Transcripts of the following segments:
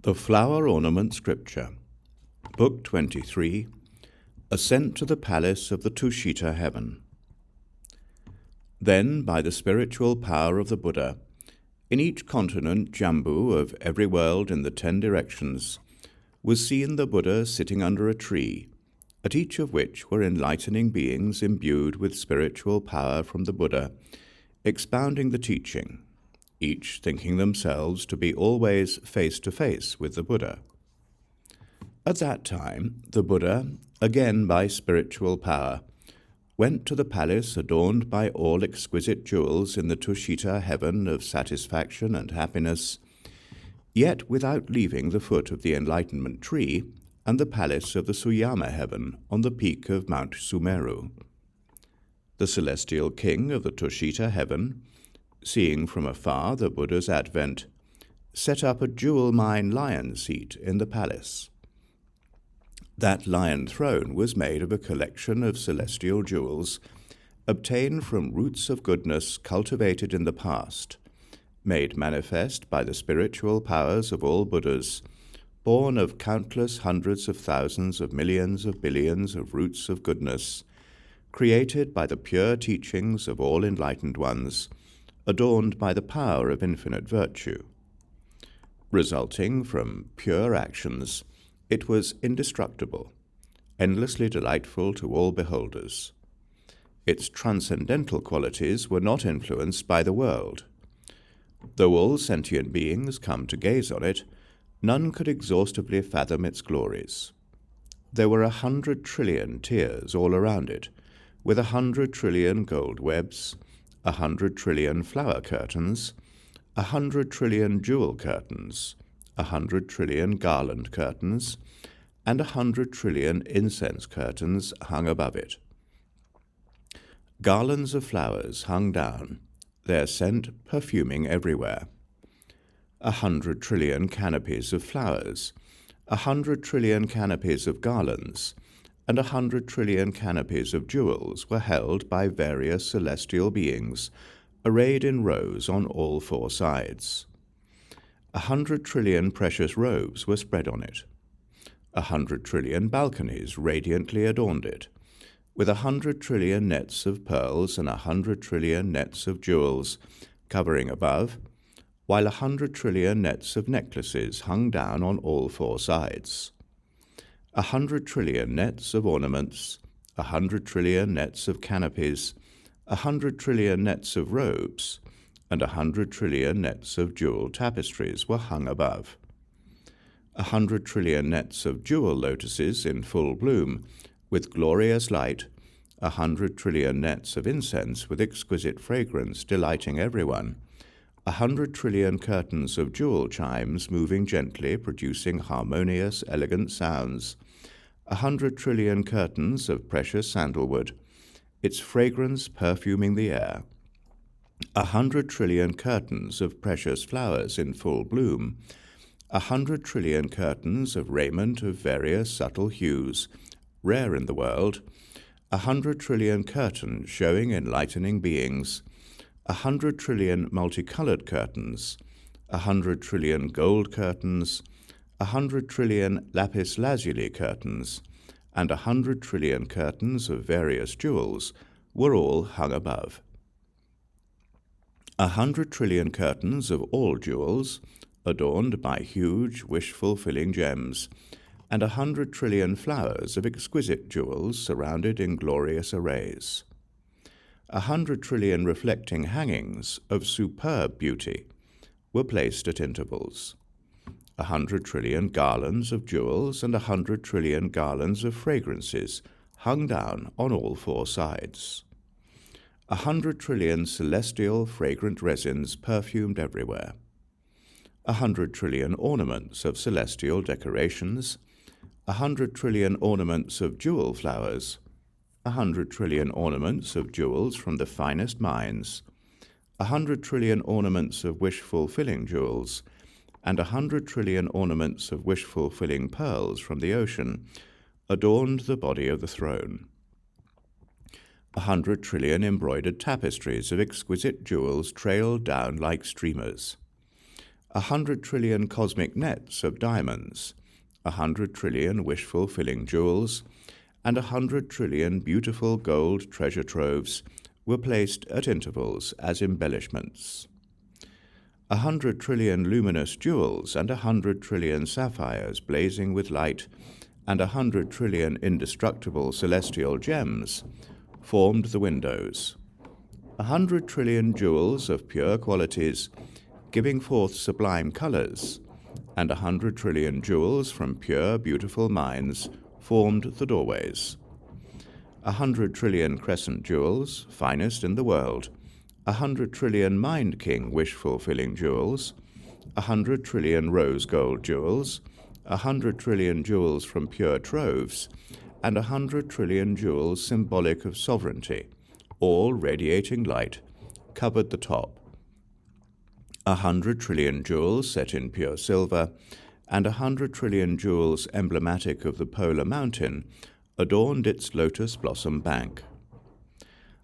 The Flower Ornament Scripture, Book 23, Ascent to the Palace of the Tushita Heaven. Then, by the spiritual power of the Buddha, in each continent Jambu of every world in the 10 directions, was seen the Buddha sitting under a tree, at each of which were enlightening beings imbued with spiritual power from the Buddha, expounding the teaching, each thinking themselves to be always face to face with the Buddha. At that time, the Buddha, again by spiritual power, went to the palace adorned by all exquisite jewels in the Tushita Heaven of satisfaction and happiness, yet without leaving the foot of the enlightenment tree and the palace of the Suyama Heaven on the peak of Mount Sumeru. The celestial king of the Tushita Heaven, seeing from afar the Buddha's advent, set up a jewel-mine lion seat in the palace. That lion throne was made of a collection of celestial jewels obtained from roots of goodness cultivated in the past, made manifest by the spiritual powers of all Buddhas, born of countless hundreds of thousands of millions of billions of roots of goodness, created by the pure teachings of all enlightened ones, adorned by the power of infinite virtue. Resulting from pure actions, it was indestructible, endlessly delightful to all beholders. Its transcendental qualities were not influenced by the world. Though all sentient beings come to gaze on it, none could exhaustively fathom its glories. There were 100 trillion tears all around it, with 100 trillion gold webs, 100 trillion flower curtains, 100 trillion jewel curtains, 100 trillion garland curtains, and 100 trillion incense curtains hung above it. Garlands of flowers hung down, their scent perfuming everywhere. 100 trillion canopies of flowers, 100 trillion canopies of garlands, and 100 trillion canopies of jewels were held by various celestial beings, arrayed in rows on all 4 sides. 100 trillion precious robes were spread on it. 100 trillion balconies radiantly adorned it, with 100 trillion nets of pearls and 100 trillion nets of jewels covering above, while 100 trillion nets of necklaces hung down on all 4 sides. 100 trillion nets of ornaments, 100 trillion nets of canopies, 100 trillion nets of robes, and 100 trillion nets of jewel tapestries were hung above. 100 trillion nets of jewel lotuses in full bloom, with glorious light, 100 trillion nets of incense with exquisite fragrance delighting everyone, 100 trillion curtains of jewel chimes moving gently, producing harmonious, elegant sounds, 100 trillion curtains of precious sandalwood, its fragrance perfuming the air, 100 trillion curtains of precious flowers in full bloom, 100 trillion curtains of raiment of various subtle hues, rare in the world, 100 trillion curtains showing enlightening beings, 100 trillion multicolored curtains, 100 trillion gold curtains, 100 trillion lapis lazuli curtains, and 100 trillion curtains of various jewels were all hung above. 100 trillion curtains of all jewels, adorned by huge, wish-fulfilling gems, and 100 trillion flowers of exquisite jewels surrounded in glorious arrays. 100 trillion reflecting hangings of superb beauty were placed at intervals. 100 trillion garlands of jewels and 100 trillion garlands of fragrances hung down on all 4 sides. 100 trillion celestial fragrant resins perfumed everywhere. 100 trillion ornaments of celestial decorations, 100 trillion ornaments of jewel flowers, 100 trillion ornaments of jewels from the finest mines, 100 trillion ornaments of wish-fulfilling jewels, and 100 trillion ornaments of wish-fulfilling pearls from the ocean adorned the body of the throne. 100 trillion embroidered tapestries of exquisite jewels trailed down like streamers. 100 trillion cosmic nets of diamonds, 100 trillion wish-fulfilling jewels, and 100 trillion beautiful gold treasure troves were placed at intervals as embellishments. 100 trillion luminous jewels and 100 trillion sapphires blazing with light and 100 trillion indestructible celestial gems formed the windows. 100 trillion jewels of pure qualities giving forth sublime colors, and 100 trillion jewels from pure, beautiful minds formed the doorways. 100 trillion crescent jewels, finest in the world, 100 trillion Mind King wish-fulfilling jewels, 100 trillion rose gold jewels, 100 trillion jewels from pure troves, and 100 trillion jewels symbolic of sovereignty, all radiating light, covered the top. 100 trillion jewels set in pure silver, and 100 trillion jewels emblematic of the polar mountain adorned its lotus blossom bank.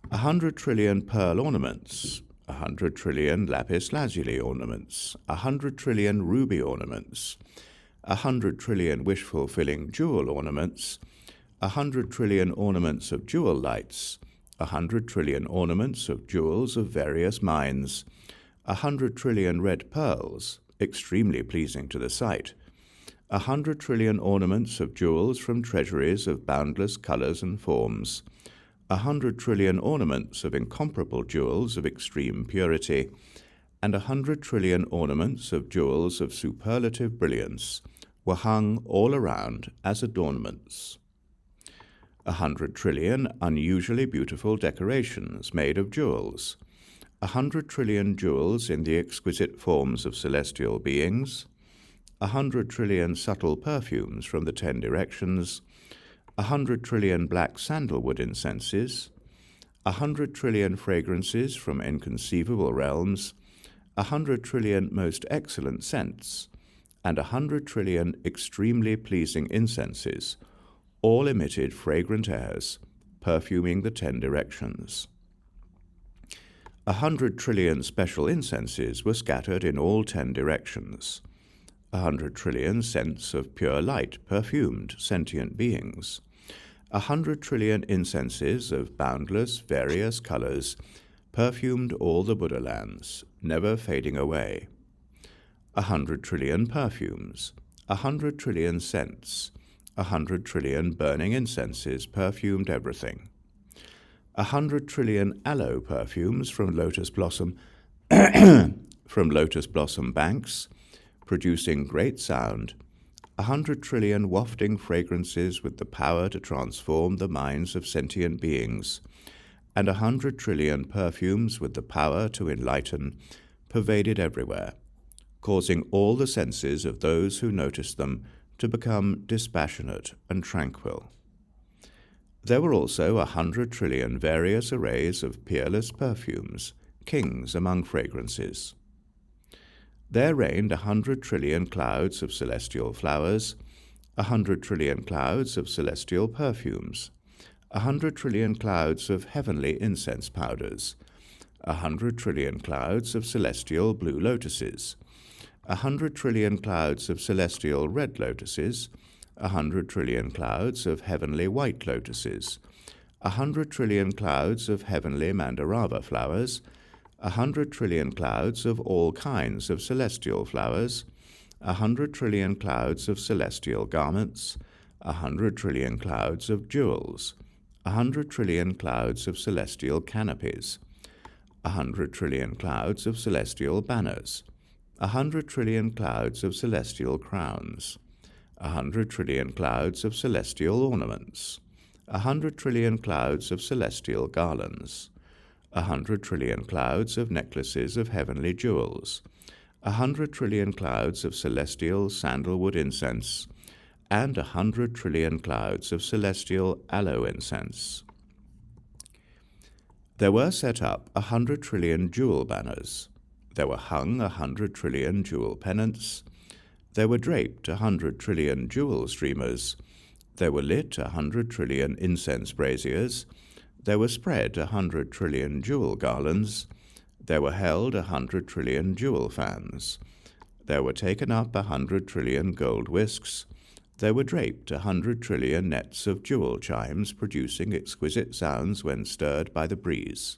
100 trillion pearl ornaments, 100 trillion lapis lazuli ornaments, 100 trillion ruby ornaments, 100 trillion wish-fulfilling jewel ornaments, 100 trillion ornaments of jewel lights, 100 trillion ornaments of jewels of various mines, 100 trillion red pearls, extremely pleasing to the sight, 100 trillion ornaments of jewels from treasuries of boundless colors and forms, 100 trillion ornaments of incomparable jewels of extreme purity, and 100 trillion ornaments of jewels of superlative brilliance were hung all around as adornments. 100 trillion unusually beautiful decorations made of jewels, 100 trillion jewels in the exquisite forms of celestial beings, 100 trillion subtle perfumes from the 10 directions, 100 trillion black sandalwood incenses, 100 trillion fragrances from inconceivable realms, 100 trillion most excellent scents, and 100 trillion extremely pleasing incenses, all emitted fragrant airs, perfuming the 10 directions. 100 trillion special incenses were scattered in all 10 directions. 100 trillion scents of pure light perfumed sentient beings. 100 trillion incenses of boundless, various colors perfumed all the Buddha lands, never fading away. 100 trillion perfumes, 100 trillion scents, 100 trillion burning incenses perfumed everything. 100 trillion aloe perfumes from lotus blossom banks, producing great sound, 100 trillion wafting fragrances with the power to transform the minds of sentient beings, and 100 trillion perfumes with the power to enlighten, pervaded everywhere, causing all the senses of those who noticed them to become dispassionate and tranquil. There were also 100 trillion various arrays of peerless perfumes, kings among fragrances. There reigned 100 trillion clouds of celestial flowers, 100 trillion clouds of celestial perfumes, 100 trillion clouds of heavenly incense powders, 100 trillion clouds of celestial blue lotuses, 100 trillion clouds of celestial red lotuses, 100 trillion clouds of heavenly white lotuses, 100 trillion clouds of heavenly mandarava flowers, 100 trillion clouds of all kinds of celestial flowers, 100 trillion clouds of celestial garments, 100 trillion clouds of jewels, 100 trillion clouds of celestial canopies, 100 trillion clouds of celestial banners, 100 trillion clouds of celestial crowns, 100 trillion clouds of celestial ornaments, 100 trillion clouds of celestial garlands, 100 trillion clouds of necklaces of heavenly jewels, 100 trillion clouds of celestial sandalwood incense, and 100 trillion clouds of celestial aloe incense. There were set up 100 trillion jewel banners. There were hung 100 trillion jewel pennants. There were draped 100 trillion jewel streamers. There were lit 100 trillion incense braziers. There were spread 100 trillion jewel garlands. There were held 100 trillion jewel fans. There were taken up 100 trillion gold whisks. There were draped 100 trillion nets of jewel chimes producing exquisite sounds when stirred by the breeze.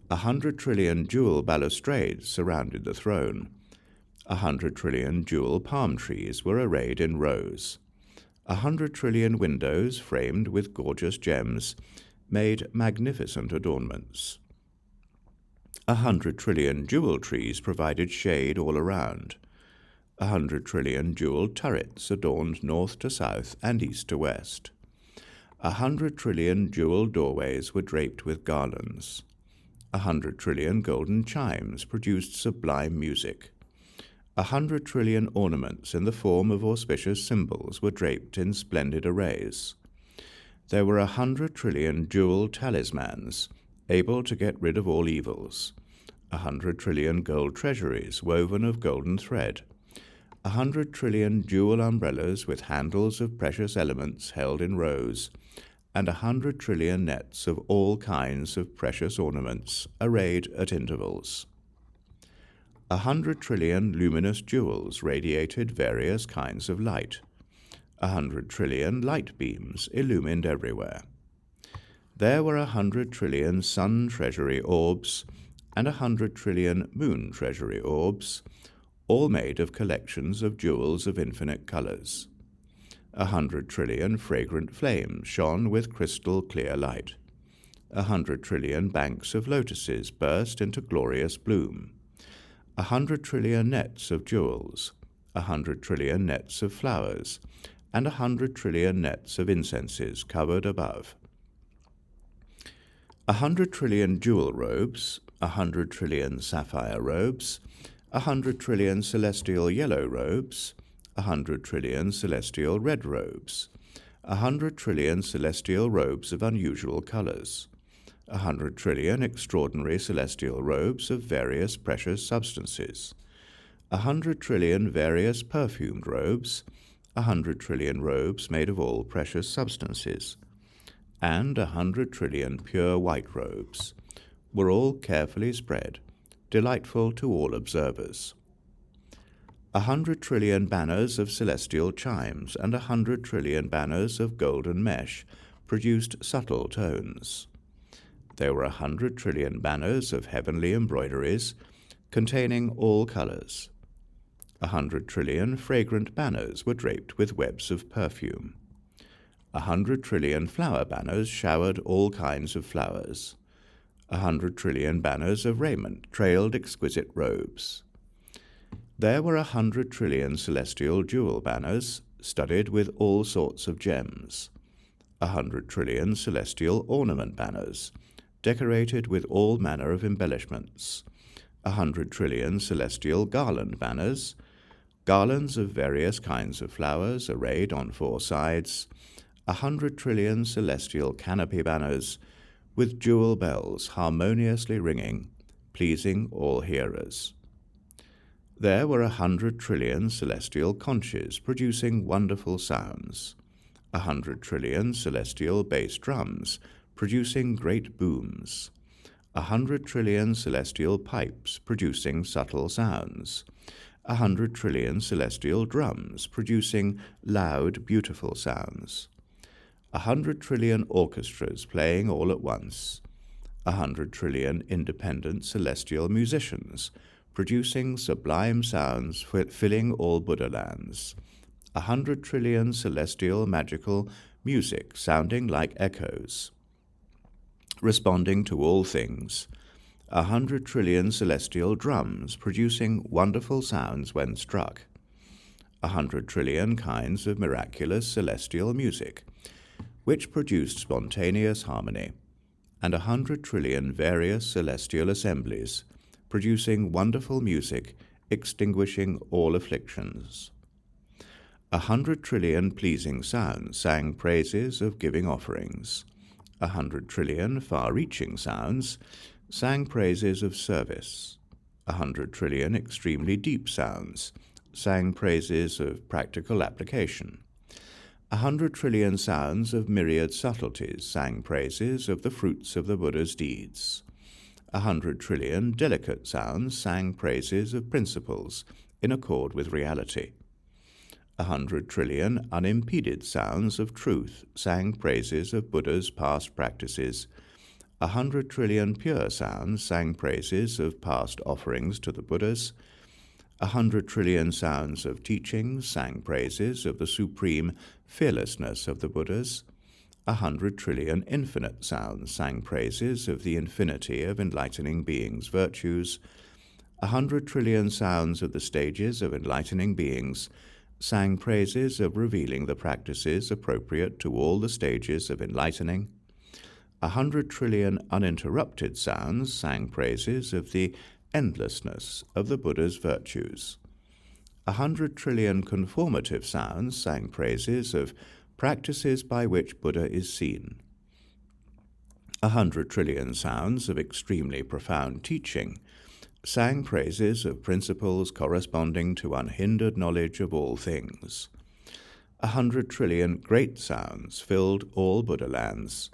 100 trillion jewel balustrades surrounded the throne. 100 trillion jewel palm trees were arrayed in rows. 100 trillion windows framed with gorgeous gems made magnificent adornments. 100 trillion jewel trees provided shade all around. 100 trillion jewel turrets adorned north to south and east to west. 100 trillion jewel doorways were draped with garlands. 100 trillion golden chimes produced sublime music. 100 trillion ornaments in the form of auspicious symbols were draped in splendid arrays. There were 100 trillion jewel talismans, able to get rid of all evils. 100 trillion gold treasuries woven of golden thread. 100 trillion jewel umbrellas with handles of precious elements held in rows, and 100 trillion nets of all kinds of precious ornaments arrayed at intervals. 100 trillion luminous jewels radiated various kinds of light. 100 trillion light beams illumined everywhere. There were 100 trillion sun treasury orbs and 100 trillion moon treasury orbs, all made of collections of jewels of infinite colors. 100 trillion fragrant flames shone with crystal clear light. 100 trillion banks of lotuses burst into glorious bloom. 100 trillion nets of jewels, 100 trillion nets of flowers, and 100 trillion nets of incenses covered above. 100 trillion jewel robes, 100 trillion sapphire robes, 100 trillion celestial yellow robes, 100 trillion celestial red robes, 100 trillion celestial robes of unusual colors, 100 trillion extraordinary celestial robes of various precious substances, 100 trillion various perfumed robes, 100 trillion robes made of all precious substances, and 100 trillion pure white robes, were all carefully spread, delightful to all observers. 100 trillion banners of celestial chimes and 100 trillion banners of golden mesh produced subtle tones. There were 100 trillion banners of heavenly embroideries containing all colors. 100 trillion fragrant banners were draped with webs of perfume. 100 trillion flower banners showered all kinds of flowers. 100 trillion banners of raiment trailed exquisite robes. There were 100 trillion celestial jewel banners studded with all sorts of gems. 100 trillion celestial ornament banners decorated with all manner of embellishments. 100 trillion celestial garland banners, garlands of various kinds of flowers arrayed on four sides. 100 trillion celestial canopy banners with jewel bells harmoniously ringing, pleasing all hearers. There were 100 trillion celestial conches producing wonderful sounds. 100 trillion celestial bass drums producing great booms. 100 trillion celestial pipes producing subtle sounds. 100 trillion celestial drums producing loud, beautiful sounds. 100 trillion orchestras playing all at once. 100 trillion independent celestial musicians producing sublime sounds filling all Buddha lands. 100 trillion celestial magical music sounding like echoes, responding to all things. 100 trillion celestial drums producing wonderful sounds when struck. 100 trillion kinds of miraculous celestial music, which produced spontaneous harmony, and 100 trillion various celestial assemblies, producing wonderful music, extinguishing all afflictions. 100 trillion pleasing sounds sang praises of giving offerings. 100 trillion far-reaching sounds sang praises of service. 100 trillion extremely deep sounds sang praises of practical application. 100 trillion sounds of myriad subtleties sang praises of the fruits of the Buddha's deeds. 100 trillion delicate sounds sang praises of principles in accord with reality. 100 trillion unimpeded sounds of truth sang praises of Buddha's past practices. 100 trillion pure sounds sang praises of past offerings to the Buddhas. 100 trillion sounds of teachings sang praises of the supreme fearlessness of the Buddhas. 100 trillion infinite sounds sang praises of the infinity of enlightening beings' virtues. 100 trillion sounds of the stages of enlightening beings sang praises of revealing the practices appropriate to all the stages of enlightening. 100 trillion uninterrupted sounds sang praises of the endlessness of the Buddha's virtues. 100 trillion conformative sounds sang praises of practices by which Buddha is seen. 100 trillion sounds of extremely profound teaching sang praises of principles corresponding to unhindered knowledge of all things. 100 trillion great sounds filled all Buddha lands.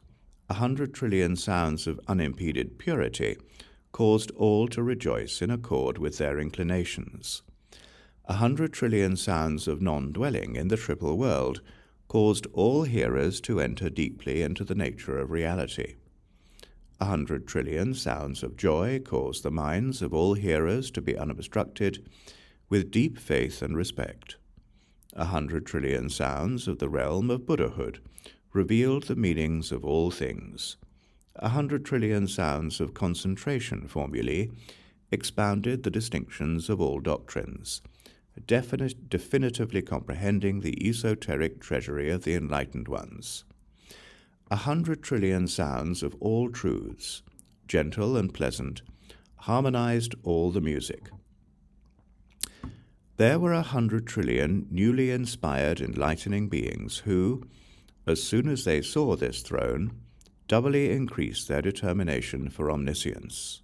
100 trillion sounds of unimpeded purity caused all to rejoice in accord with their inclinations. 100 trillion sounds of non-dwelling in the triple world caused all hearers to enter deeply into the nature of reality. 100 trillion sounds of joy caused the minds of all hearers to be unobstructed with deep faith and respect. 100 trillion sounds of the realm of Buddhahood revealed the meanings of all things. 100 trillion sounds of concentration formulae expounded the distinctions of all doctrines, definitively comprehending the esoteric treasury of the enlightened ones. 100 trillion sounds of all truths, gentle and pleasant, harmonized all the music. There were 100 trillion newly inspired enlightening beings who, as soon as they saw this throne, doubly increased their determination for omniscience.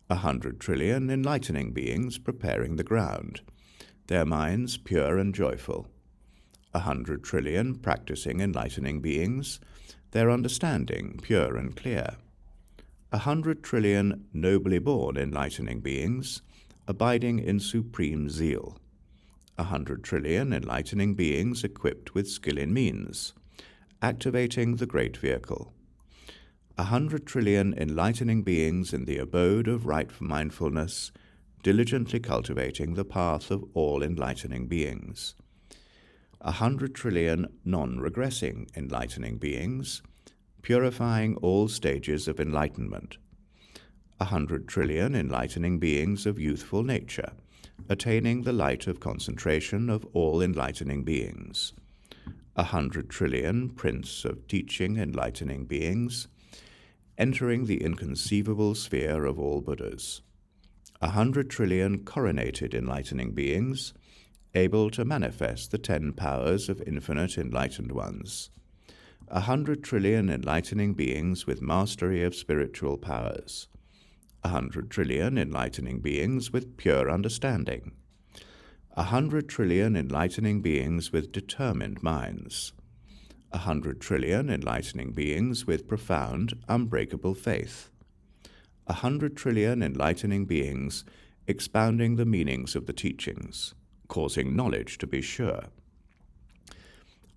100 trillion enlightening beings preparing the ground, their minds pure and joyful. 100 trillion practicing enlightening beings, their understanding pure and clear. 100 trillion nobly born enlightening beings, abiding in supreme zeal. 100 trillion enlightening beings equipped with skill in means, activating the great vehicle. 100 trillion enlightening beings in the abode of right mindfulness, diligently cultivating the path of all enlightening beings. 100 trillion non-regressing enlightening beings, purifying all stages of enlightenment. 100 trillion enlightening beings of youthful nature, attaining the light of concentration of all enlightening beings. 100 trillion prince of teaching enlightening beings, entering the inconceivable sphere of all Buddhas. 100 trillion coronated enlightening beings, able to manifest the 10 powers of infinite enlightened ones. 100 trillion enlightening beings with mastery of spiritual powers. 100 trillion enlightening beings with pure understanding. 100 trillion enlightening beings with determined minds. 100 trillion enlightening beings with profound, unbreakable faith. 100 trillion enlightening beings expounding the meanings of the teachings, causing knowledge to be sure.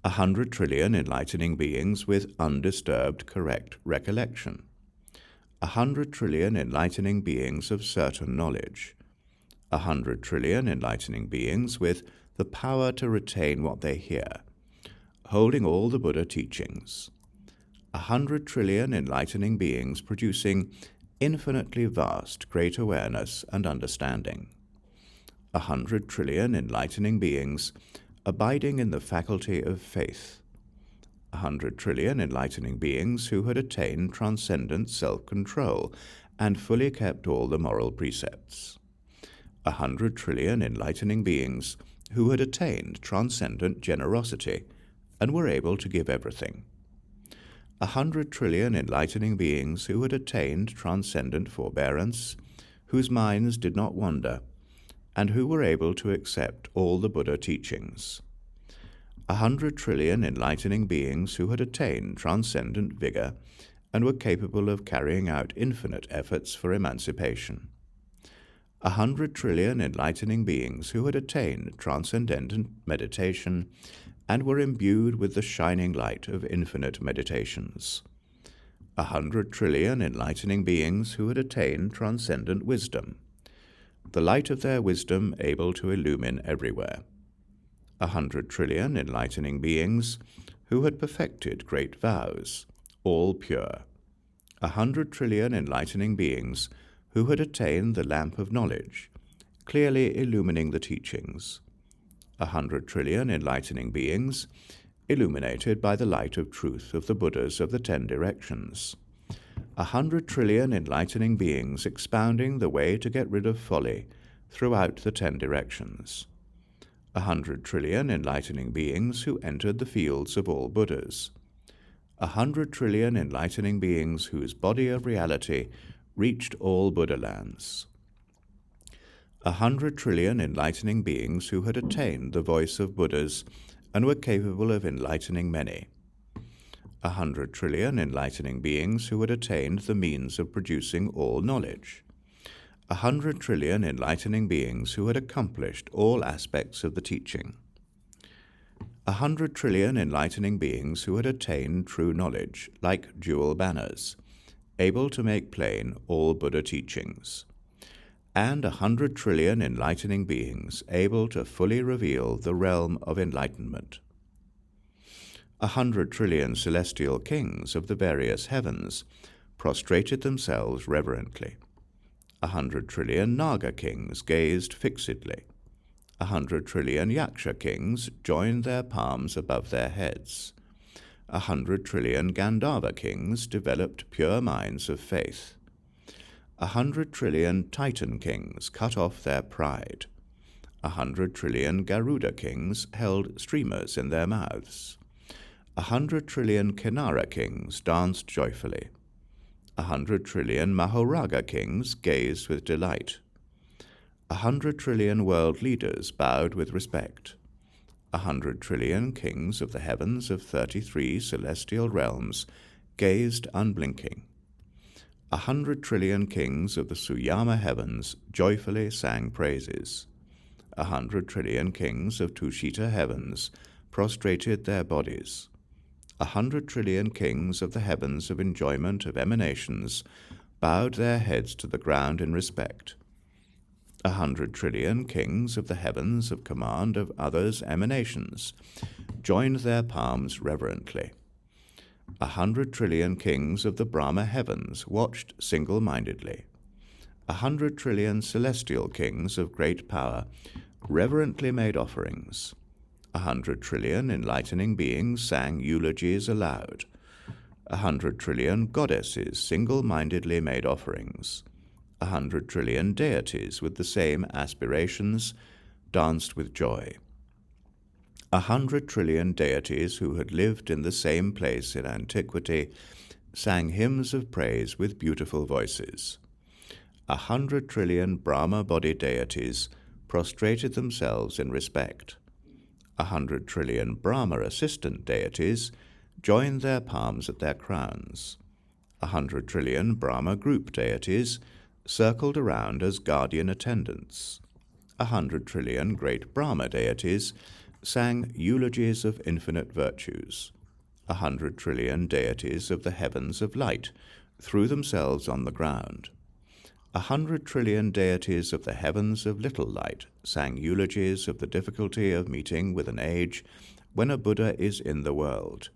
100 trillion enlightening beings with undisturbed correct recollection. 100 trillion enlightening beings of certain knowledge. 100 trillion enlightening beings with the power to retain what they hear, holding all the Buddha teachings. 100 trillion enlightening beings producing infinitely vast great awareness and understanding. 100 trillion enlightening beings abiding in the faculty of faith. 100 trillion enlightening beings who had attained transcendent self-control and fully kept all the moral precepts. 100 trillion enlightening beings who had attained transcendent generosity and were able to give everything. 100 trillion enlightening beings who had attained transcendent forbearance, whose minds did not wander, and who were able to accept all the Buddha teachings. 100 trillion enlightening beings who had attained transcendent vigor and were capable of carrying out infinite efforts for emancipation. 100 trillion enlightening beings who had attained transcendent meditation and were imbued with the shining light of infinite meditations. 100 trillion enlightening beings who had attained transcendent wisdom, the light of their wisdom able to illumine everywhere. 100 trillion enlightening beings who had perfected great vows, all pure. 100 trillion enlightening beings who had attained the lamp of knowledge, clearly illumining the teachings. 100 trillion enlightening beings illuminated by the light of truth of the Buddhas of the 10 directions. 100 trillion enlightening beings expounding the way to get rid of folly throughout the 10 directions. 100 trillion enlightening beings who entered the fields of all Buddhas. 100 trillion enlightening beings whose body of reality reached all Buddha lands. 100 trillion enlightening beings who had attained the voice of Buddhas and were capable of enlightening many. 100 trillion enlightening beings who had attained the means of producing all knowledge. 100 trillion enlightening beings who had accomplished all aspects of the teaching. 100 trillion enlightening beings who had attained true knowledge, like jewel banners, able to make plain all Buddha teachings. And 100 trillion enlightening beings able to fully reveal the realm of enlightenment. 100 trillion celestial kings of the various heavens prostrated themselves reverently. 100 trillion Naga kings gazed fixedly. 100 trillion Yaksha kings joined their palms above their heads. 100 trillion Gandharva kings developed pure minds of faith. 100 trillion Titan kings cut off their pride. 100 trillion Garuda kings held streamers in their mouths. 100 trillion Kinara kings danced joyfully. 100 trillion Mahoraga kings gazed with delight. 100 trillion world leaders bowed with respect. 100 trillion kings of the heavens of 33 celestial realms gazed unblinking. 100 trillion kings of the Suyama heavens joyfully sang praises. 100 trillion kings of Tushita heavens prostrated their bodies. 100 trillion kings of the heavens of enjoyment of emanations bowed their heads to the ground in respect. 100 trillion kings of the heavens of command of others' emanations joined their palms reverently. 100 trillion kings of the Brahma heavens watched single-mindedly. 100 trillion celestial kings of great power reverently made offerings. 100 trillion enlightening beings sang eulogies aloud. 100 trillion goddesses single-mindedly made offerings. 100 trillion deities with the same aspirations danced with joy. 100 trillion deities who had lived in the same place in antiquity sang hymns of praise with beautiful voices. 100 trillion Brahma-body deities prostrated themselves in respect. 100 trillion Brahma-assistant deities joined their palms at their crowns. 100 trillion Brahma-group deities circled around as guardian attendants. 100 trillion great Brahma deities sang eulogies of infinite virtues. 100 trillion deities of the heavens of light threw themselves on the ground. 100 trillion deities of the heavens of little light sang eulogies of the difficulty of meeting with an age when a Buddha is in the world.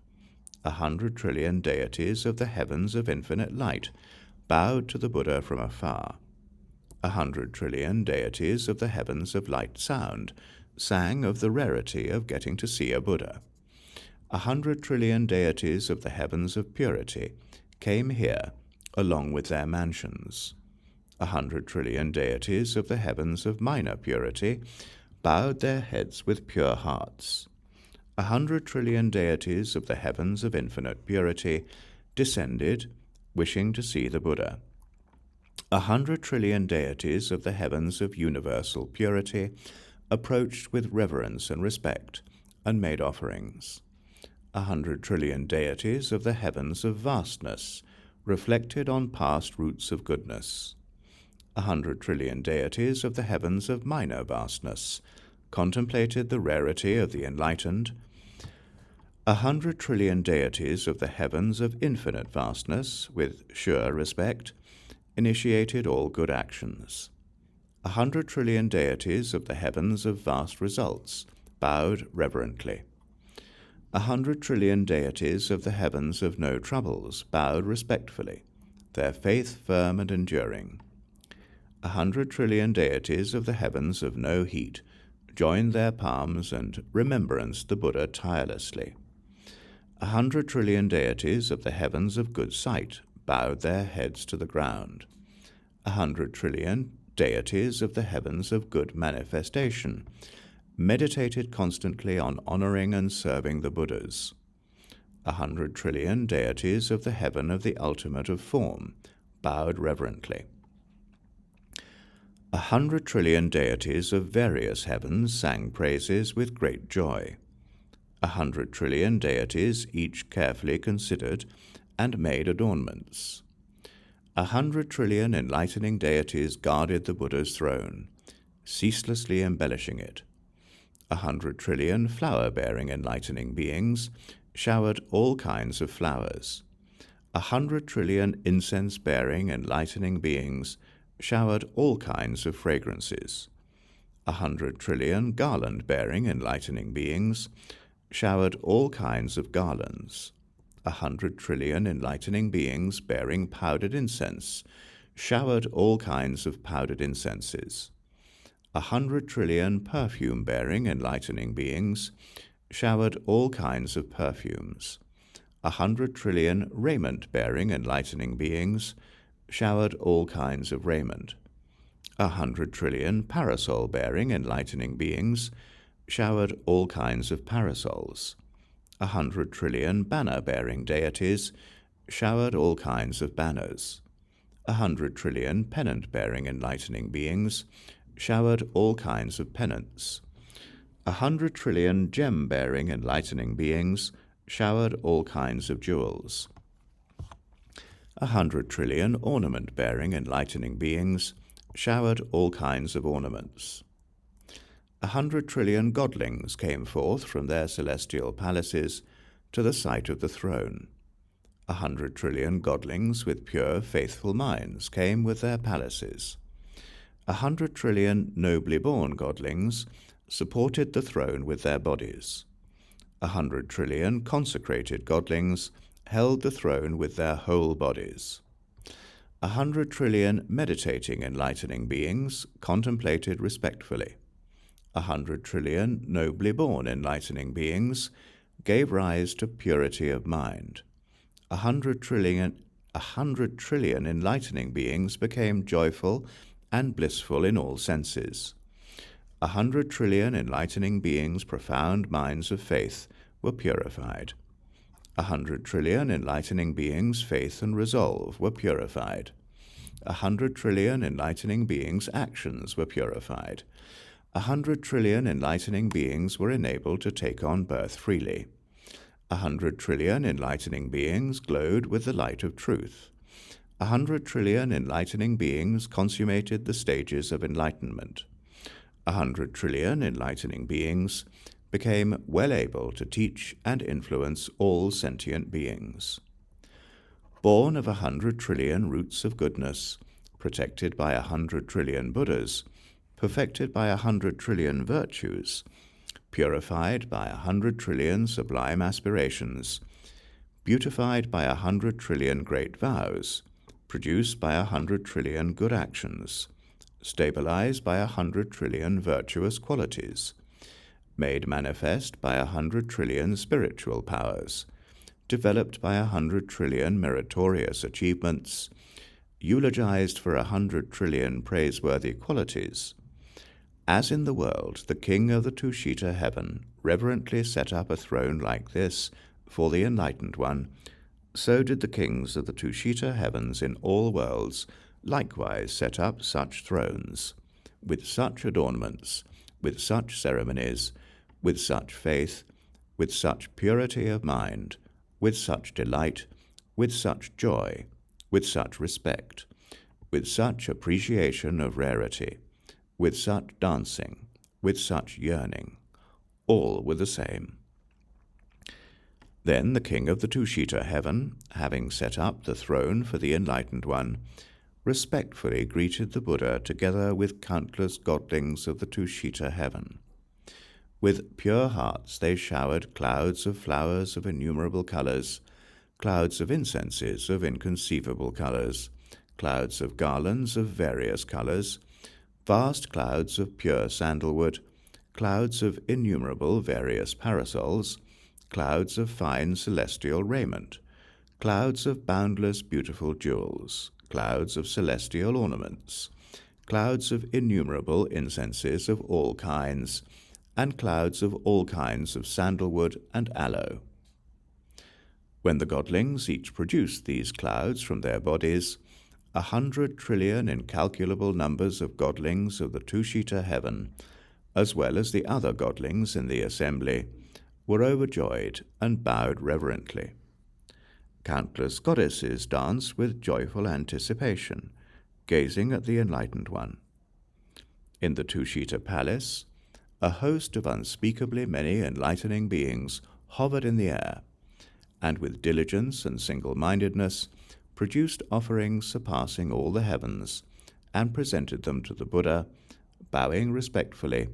100 trillion deities of the heavens of infinite light bowed to the Buddha from afar. 100 trillion deities of the heavens of light sound sang of the rarity of getting to see a Buddha. 100 trillion deities of the heavens of purity came here along with their mansions. 100 trillion deities of the heavens of minor purity bowed their heads with pure hearts. 100 trillion deities of the heavens of infinite purity descended, wishing to see the Buddha. 100 trillion deities of the heavens of universal purity approached with reverence and respect and made offerings. 100 trillion deities of the heavens of vastness reflected on past roots of goodness. 100 trillion deities of the heavens of minor vastness contemplated the rarity of the enlightened. 100 trillion deities of the heavens of infinite vastness, with sure respect, initiated all good actions. 100 trillion deities of the heavens of vast results bowed reverently. 100 trillion deities of the heavens of no troubles bowed respectfully, their faith firm and enduring. 100 trillion deities of the heavens of no heat joined their palms and remembranced the Buddha tirelessly. 100 trillion deities of the heavens of good sight bowed their heads to the ground. 100 trillion deities of the heavens of good manifestation meditated constantly on honoring and serving the Buddhas. 100 trillion deities of the heaven of the ultimate of form bowed reverently. 100 trillion deities of various heavens sang praises with great joy. 100 trillion deities each carefully considered and made adornments. 100 trillion enlightening deities guarded the Buddha's throne, ceaselessly embellishing it. 100 trillion flower-bearing enlightening beings showered all kinds of flowers. 100 trillion incense-bearing enlightening beings showered all kinds of fragrances. 100 trillion garland-bearing enlightening beings showered all kinds of garlands. 100 trillion enlightening beings bearing powdered incense showered all kinds of powdered incenses. 100 trillion perfume-bearing enlightening beings showered all kinds of perfumes. 100 trillion raiment-bearing enlightening beings showered all kinds of raiment. 100 trillion parasol-bearing enlightening beings showered all kinds of parasols. 100 trillion banner-bearing deities showered all kinds of banners. 100 trillion pennant-bearing enlightening beings showered all kinds of pennants. 100 trillion gem-bearing enlightening beings showered all kinds of jewels. 100 trillion ornament-bearing enlightening beings showered all kinds of ornaments. 100 trillion godlings came forth from their celestial palaces to the sight of the throne. 100 trillion godlings with pure, faithful minds came with their palaces. 100 trillion nobly born godlings supported the throne with their bodies. 100 trillion consecrated godlings held the throne with their whole bodies. 100 trillion meditating enlightening beings contemplated respectfully. 100 trillion nobly born enlightening beings gave rise to purity of mind. 100 trillion enlightening beings became joyful and blissful in all senses. 100 trillion enlightening beings' profound minds of faith were purified. 100 trillion enlightening beings' faith and resolve were purified. 100 trillion enlightening beings' actions were purified. 100 trillion enlightening beings were enabled to take on birth freely. 100 trillion enlightening beings glowed with the light of truth. 100 trillion enlightening beings consummated the stages of enlightenment. 100 trillion enlightening beings became well able to teach and influence all sentient beings. Born of 100 trillion roots of goodness, protected by 100 trillion Buddhas, perfected by 100 trillion virtues, purified by 100 trillion sublime aspirations, beautified by 100 trillion great vows, produced by 100 trillion good actions, stabilized by 100 trillion virtuous qualities, made manifest by 100 trillion spiritual powers, developed by 100 trillion meritorious achievements, eulogized for 100 trillion praiseworthy qualities. As in the world, the king of the Tushita Heaven reverently set up a throne like this for the enlightened one, so did the kings of the Tushita Heavens in all worlds likewise set up such thrones, with such adornments, with such ceremonies, with such faith, with such purity of mind, with such delight, with such joy, with such respect, with such appreciation of rarity, with such dancing, with such yearning. All were the same. Then the king of the Tushita Heaven, having set up the throne for the Enlightened One, respectfully greeted the Buddha together with countless godlings of the Tushita Heaven. With pure hearts they showered clouds of flowers of innumerable colors, clouds of incenses of inconceivable colors, clouds of garlands of various colors, vast clouds of pure sandalwood, clouds of innumerable various parasols, clouds of fine celestial raiment, clouds of boundless beautiful jewels, clouds of celestial ornaments, clouds of innumerable incenses of all kinds, and clouds of all kinds of sandalwood and aloe. When the godlings each produced these clouds from their bodies, 100 trillion incalculable numbers of godlings of the Tushita Heaven, as well as the other godlings in the assembly, were overjoyed and bowed reverently. Countless goddesses danced with joyful anticipation, gazing at the Enlightened One. In the Tushita Palace, a host of unspeakably many enlightening beings hovered in the air, and with diligence and single-mindedness produced offerings surpassing all the heavens, and presented them to the Buddha, bowing respectfully,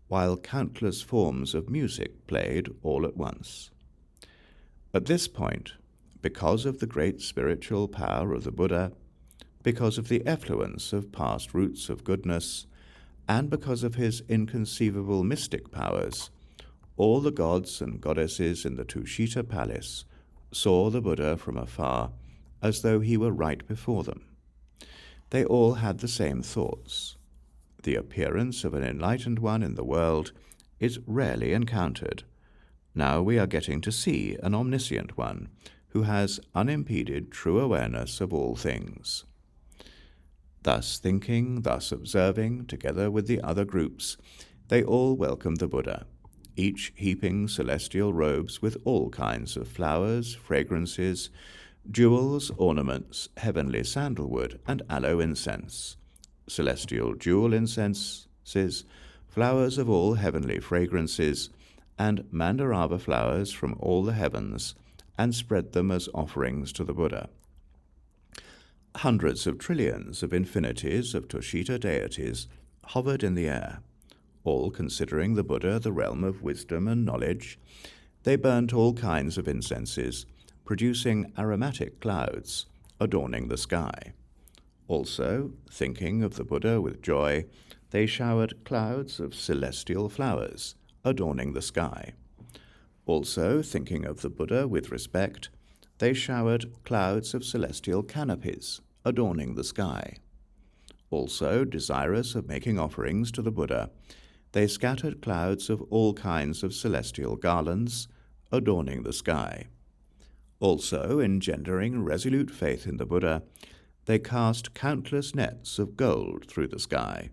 while countless forms of music played all at once. At this point, because of the great spiritual power of the Buddha, because of the effluence of past roots of goodness, and because of his inconceivable mystic powers, all the gods and goddesses in the Tushita Palace saw the Buddha from afar as though he were right before them. They all had the same thoughts. The appearance of an enlightened one in the world is rarely encountered. Now we are getting to see an omniscient one who has unimpeded true awareness of all things. Thus thinking, thus observing, together with the other groups, they all welcomed the Buddha, each heaping celestial robes with all kinds of flowers, fragrances, jewels, ornaments, heavenly sandalwood, and aloe incense, celestial jewel incenses, flowers of all heavenly fragrances, and mandarava flowers from all the heavens, and spread them as offerings to the Buddha. Hundreds of trillions of infinities of Tushita deities hovered in the air, all considering the Buddha the realm of wisdom and knowledge. They burnt all kinds of incenses, producing aromatic clouds, adorning the sky. Also, thinking of the Buddha with joy, they showered clouds of celestial flowers, adorning the sky. Also, thinking of the Buddha with respect, they showered clouds of celestial canopies, adorning the sky. Also, desirous of making offerings to the Buddha, they scattered clouds of all kinds of celestial garlands, adorning the sky. Also, engendering resolute faith in the Buddha, they cast countless nets of gold through the sky,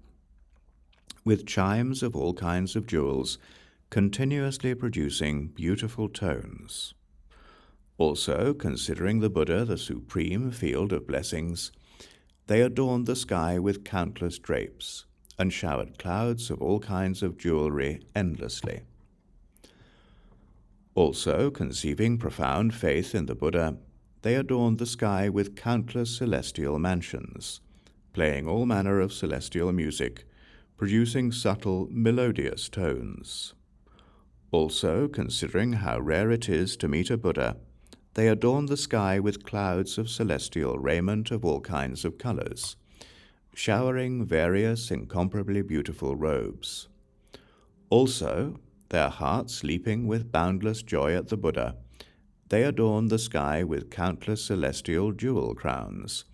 with chimes of all kinds of jewels, continuously producing beautiful tones. Also, considering the Buddha the supreme field of blessings, they adorned the sky with countless drapes, and showered clouds of all kinds of jewelry endlessly. Also, conceiving profound faith in the Buddha, they adorned the sky with countless celestial mansions, playing all manner of celestial music, producing subtle, melodious tones. Also, considering how rare it is to meet a Buddha, they adorned the sky with clouds of celestial raiment of all kinds of colors, showering various incomparably beautiful robes. Also, their hearts leaping with boundless joy at the Buddha, they adorned the sky with countless celestial jewel crowns,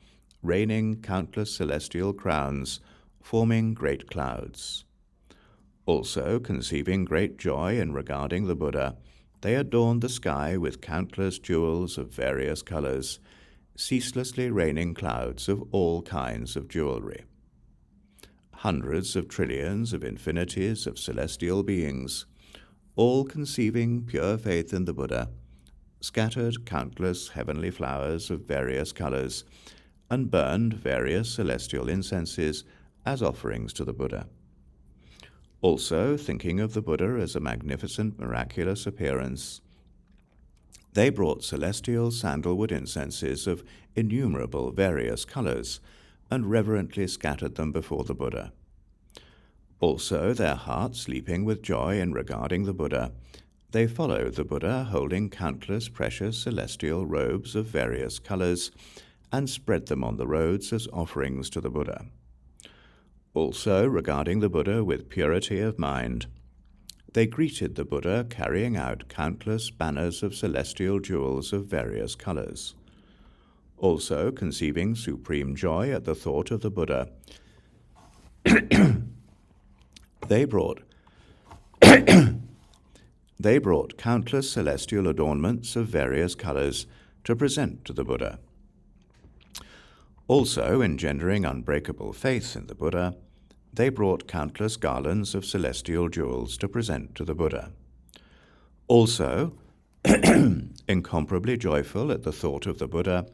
raining countless celestial crowns, forming great clouds. Also, conceiving great joy in regarding the Buddha, they adorned the sky with countless jewels of various colors, ceaselessly raining clouds of all kinds of jewelry. Hundreds of trillions of infinities of celestial beings, all conceiving pure faith in the Buddha, scattered countless heavenly flowers of various colors, and burned various celestial incenses as offerings to the Buddha. Also, thinking of the Buddha as a magnificent, miraculous appearance, they brought celestial sandalwood incenses of innumerable various colors and reverently scattered them before the Buddha. Also, their hearts leaping with joy in regarding the Buddha, they followed the Buddha holding countless precious celestial robes of various colors and spread them on the roads as offerings to the Buddha. Also, regarding the Buddha with purity of mind, they greeted the Buddha carrying out countless banners of celestial jewels of various colors. Also, conceiving supreme joy at the thought of the Buddha, they brought countless celestial adornments of various colors to present to the Buddha. Also, engendering unbreakable faith in the Buddha, they brought countless garlands of celestial jewels to present to the Buddha. Also, incomparably joyful at the thought of the Buddha,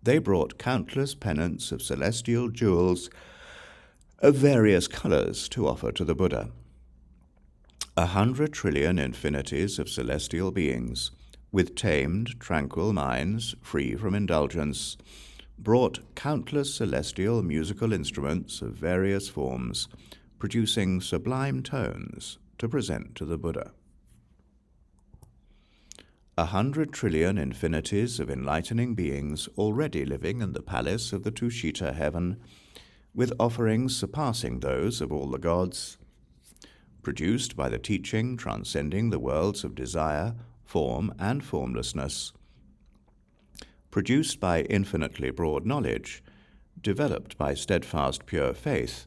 they brought countless pennants of celestial jewels of various colors to offer to the Buddha. 100 trillion infinities of celestial beings, with tamed, tranquil minds, free from indulgence, brought countless celestial musical instruments of various forms, producing sublime tones to present to the Buddha. 100 trillion infinities of enlightening beings already living in the palace of the Tushita Heaven, with offerings surpassing those of all the gods, produced by the teaching transcending the worlds of desire, form, and formlessness, produced by infinitely broad knowledge, developed by steadfast pure faith,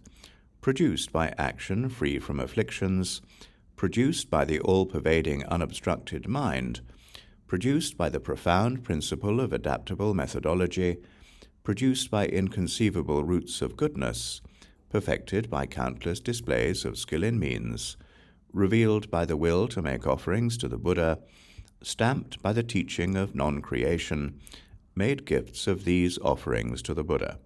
produced by action free from afflictions, produced by the all-pervading unobstructed mind, produced by the profound principle of adaptable methodology, produced by inconceivable roots of goodness, perfected by countless displays of skill in means, revealed by the will to make offerings to the Buddha, stamped by the teaching of non-creation, made gifts of these offerings to the Buddha.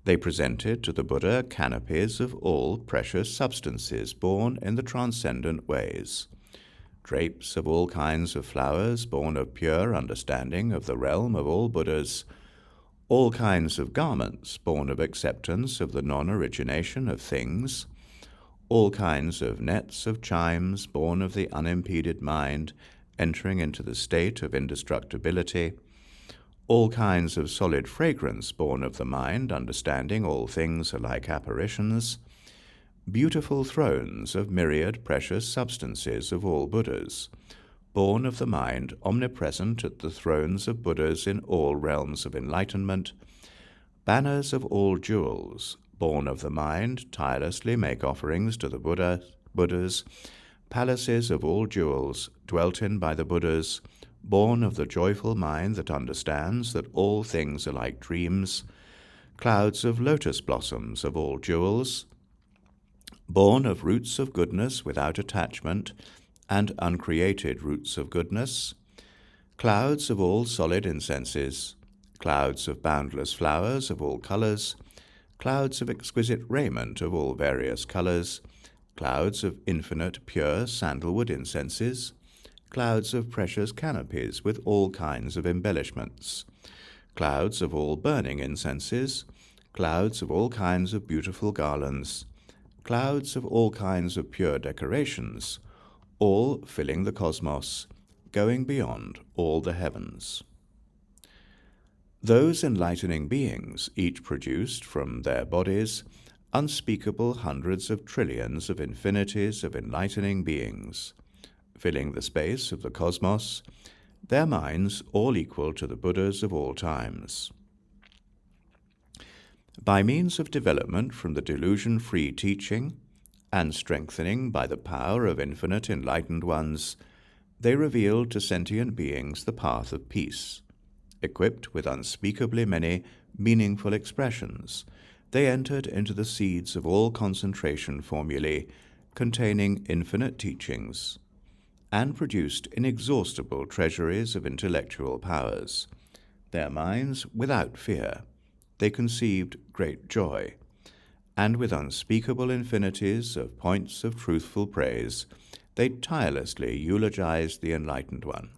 They presented to the Buddha canopies of all precious substances born in the transcendent ways, drapes of all kinds of flowers born of pure understanding of the realm of all Buddhas, all kinds of garments born of acceptance of the non-origination of things, all kinds of nets of chimes born of the unimpeded mind entering into the state of indestructibility, all kinds of solid fragrance born of the mind understanding all things are like apparitions, beautiful thrones of myriad precious substances of all Buddhas, born of the mind omnipresent at the thrones of Buddhas in all realms of enlightenment, banners of all jewels, born of the mind tirelessly make offerings to the Buddhas, palaces of all jewels, dwelt in by the Buddhas, born of the joyful mind that understands that all things are like dreams, clouds of lotus blossoms of all jewels, born of roots of goodness without attachment, and uncreated roots of goodness, clouds of all solid incenses, clouds of boundless flowers of all colors, clouds of exquisite raiment of all various colors, clouds of infinite pure sandalwood incenses, clouds of precious canopies with all kinds of embellishments, clouds of all burning incenses, clouds of all kinds of beautiful garlands, clouds of all kinds of pure decorations, all filling the cosmos, going beyond all the heavens. Those enlightening beings each produced from their bodies unspeakable hundreds of trillions of infinities of enlightening beings, filling the space of the cosmos, their minds all equal to the Buddhas of all times. By means of development from the delusion-free teaching, and strengthening by the power of infinite enlightened ones, they revealed to sentient beings the path of peace. Equipped with unspeakably many meaningful expressions, they entered into the seeds of all concentration formulae containing infinite teachings, and produced inexhaustible treasuries of intellectual powers, their minds without fear, they conceived great joy, and with unspeakable infinities of points of truthful praise, they tirelessly eulogized the Enlightened One.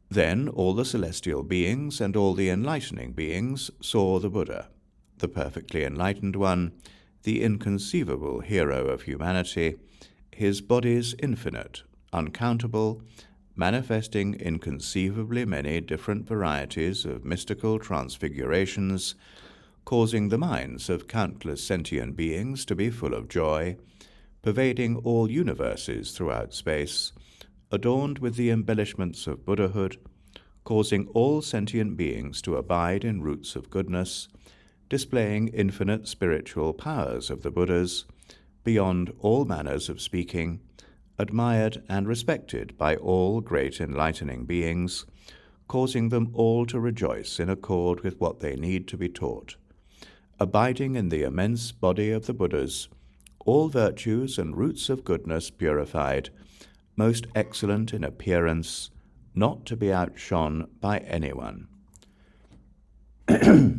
Then all the celestial beings and all the enlightening beings saw the Buddha, the perfectly enlightened one, the inconceivable hero of humanity, his bodies infinite, uncountable, manifesting inconceivably many different varieties of mystical transfigurations, causing the minds of countless sentient beings to be full of joy, pervading all universes throughout space, adorned with the embellishments of Buddhahood, causing all sentient beings to abide in roots of goodness, displaying infinite spiritual powers of the Buddhas, beyond all manners of speaking, admired and respected by all great enlightening beings, causing them all to rejoice in accord with what they need to be taught, abiding in the immense body of the Buddhas, all virtues and roots of goodness purified, most excellent in appearance, not to be outshone by anyone. The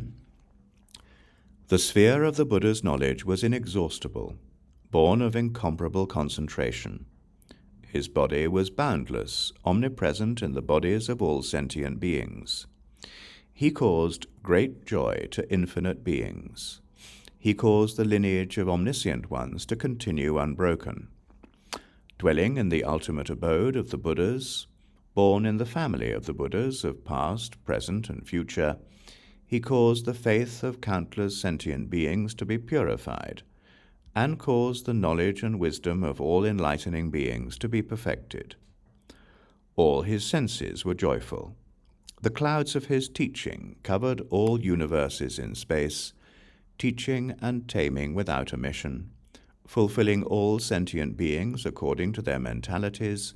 sphere of the Buddha's knowledge was inexhaustible, born of incomparable concentration. His body was boundless, omnipresent in the bodies of all sentient beings. He caused great joy to infinite beings. He caused the lineage of omniscient ones to continue unbroken. Dwelling in the ultimate abode of the Buddhas, born in the family of the Buddhas of past, present, and future, he caused the faith of countless sentient beings to be purified, and caused the knowledge and wisdom of all enlightening beings to be perfected. All his senses were joyful. The clouds of his teaching covered all universes in space, teaching and taming without omission, fulfilling all sentient beings according to their mentalities,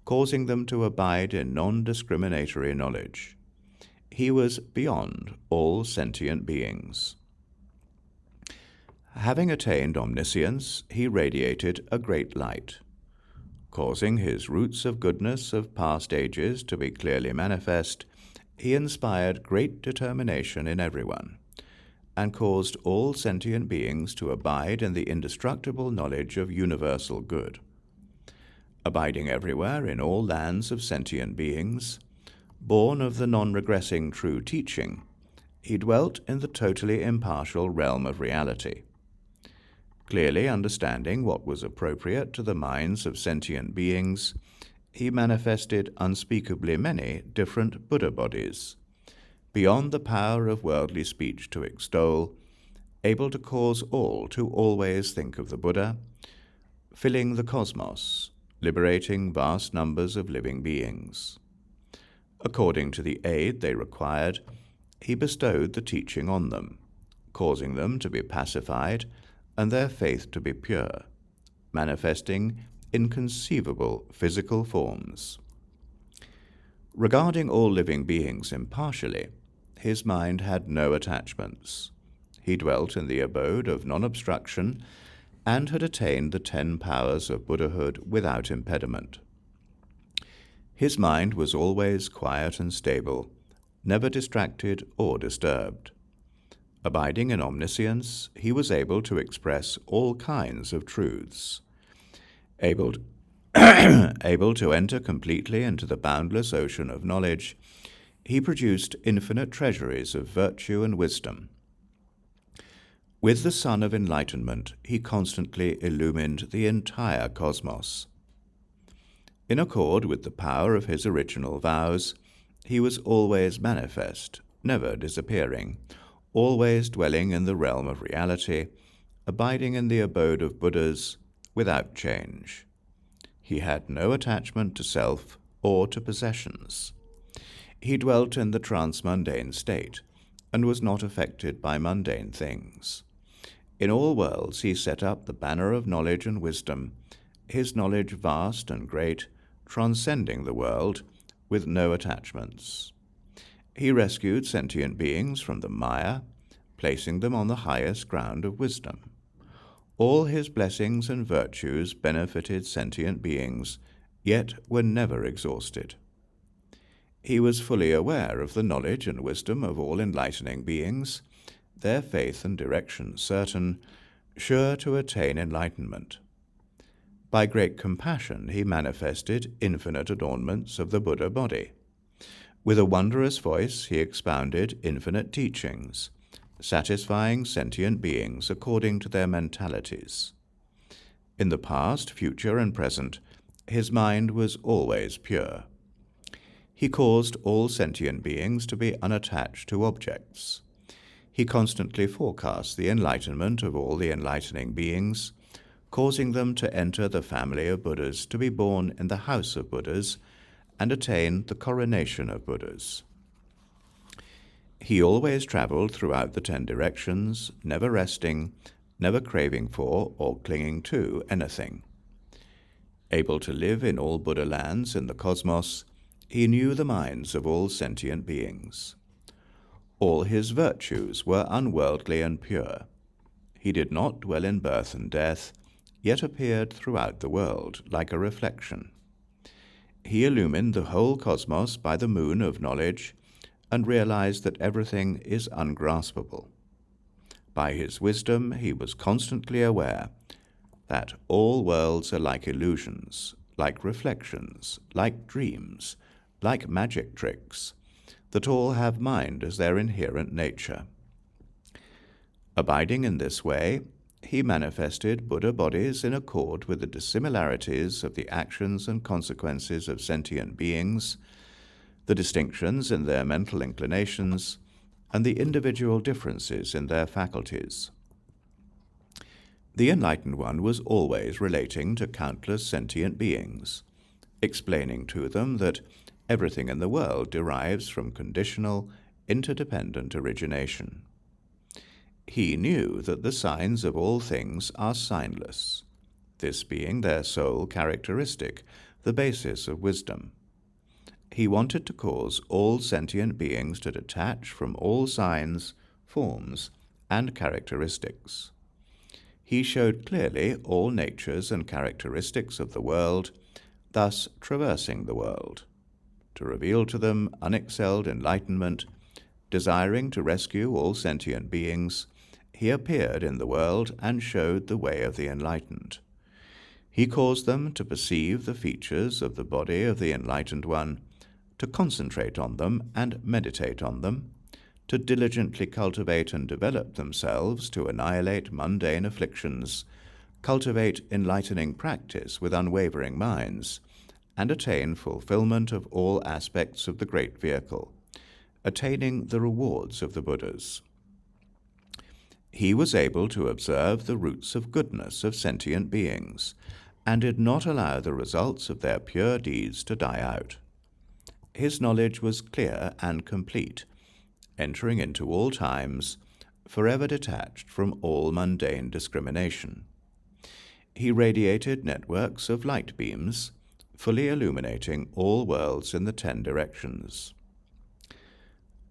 causing them to abide in non-discriminatory knowledge. He was beyond all sentient beings. Having attained omniscience, he radiated a great light. Causing his roots of goodness of past ages to be clearly manifest, he inspired great determination in everyone, and caused all sentient beings to abide in the indestructible knowledge of universal good. Abiding everywhere in all lands of sentient beings, born of the non-regressing true teaching, he dwelt in the totally impartial realm of reality. Clearly understanding what was appropriate to the minds of sentient beings, he manifested unspeakably many different Buddha bodies, beyond the power of worldly speech to extol, able to cause all to always think of the Buddha, filling the cosmos, liberating vast numbers of living beings. According to the aid they required, he bestowed the teaching on them, causing them to be pacified and their faith to be pure, manifesting inconceivable physical forms. Regarding all living beings impartially, his mind had no attachments. He dwelt in the abode of non-obstruction and had attained the 10 powers of Buddhahood without impediment. His mind was always quiet and stable, never distracted or disturbed. Abiding in omniscience, he was able to express all kinds of truths. Able to enter completely into the boundless ocean of knowledge, he produced infinite treasuries of virtue and wisdom. With the sun of enlightenment, he constantly illumined the entire cosmos. In accord with the power of his original vows, he was always manifest, never disappearing, always dwelling in the realm of reality, abiding in the abode of Buddhas, without change. He had no attachment to self or to possessions. He dwelt in the transmundane state, and was not affected by mundane things. In all worlds he set up the banner of knowledge and wisdom, his knowledge vast and great, transcending the world, with no attachments. He rescued sentient beings from the mire, placing them on the highest ground of wisdom. All his blessings and virtues benefited sentient beings, yet were never exhausted. He was fully aware of the knowledge and wisdom of all enlightening beings, their faith and direction certain, sure to attain enlightenment. By great compassion he manifested infinite adornments of the Buddha body. With a wondrous voice he expounded infinite teachings, satisfying sentient beings according to their mentalities. In the past, future, and present, his mind was always pure. He caused all sentient beings to be unattached to objects. He constantly forecast the enlightenment of all the enlightening beings, causing them to enter the family of Buddhas, to be born in the house of Buddhas, and attain the coronation of Buddhas. He always traveled throughout the 10 directions, never resting, never craving for or clinging to anything. Able to live in all Buddha lands in the cosmos, he knew the minds of all sentient beings. All his virtues were unworldly and pure. He did not dwell in birth and death, yet appeared throughout the world like a reflection. He illumined the whole cosmos by the moon of knowledge and realized that everything is ungraspable. By his wisdom he was constantly aware that all worlds are like illusions, like reflections, like dreams, like magic tricks, that all have mind as their inherent nature. Abiding in this way, he manifested Buddha bodies in accord with the dissimilarities of the actions and consequences of sentient beings, the distinctions in their mental inclinations, and the individual differences in their faculties. The Enlightened One was always relating to countless sentient beings, explaining to them that everything in the world derives from conditional, interdependent origination. He knew that the signs of all things are signless, this being their sole characteristic, the basis of wisdom. He wanted to cause all sentient beings to detach from all signs, forms, and characteristics. He showed clearly all natures and characteristics of the world, thus traversing the world, to reveal to them unexcelled enlightenment. Desiring to rescue all sentient beings, he appeared in the world and showed the way of the enlightened. He caused them to perceive the features of the body of the Enlightened One, to concentrate on them and meditate on them, to diligently cultivate and develop themselves to annihilate mundane afflictions, cultivate enlightening practice with unwavering minds, and attain fulfillment of all aspects of the great vehicle, attaining the rewards of the Buddhas. He was able to observe the roots of goodness of sentient beings, and did not allow the results of their pure deeds to die out. His knowledge was clear and complete, entering into all times, forever detached from all mundane discrimination. He radiated networks of light beams, fully illuminating all worlds in the 10 directions.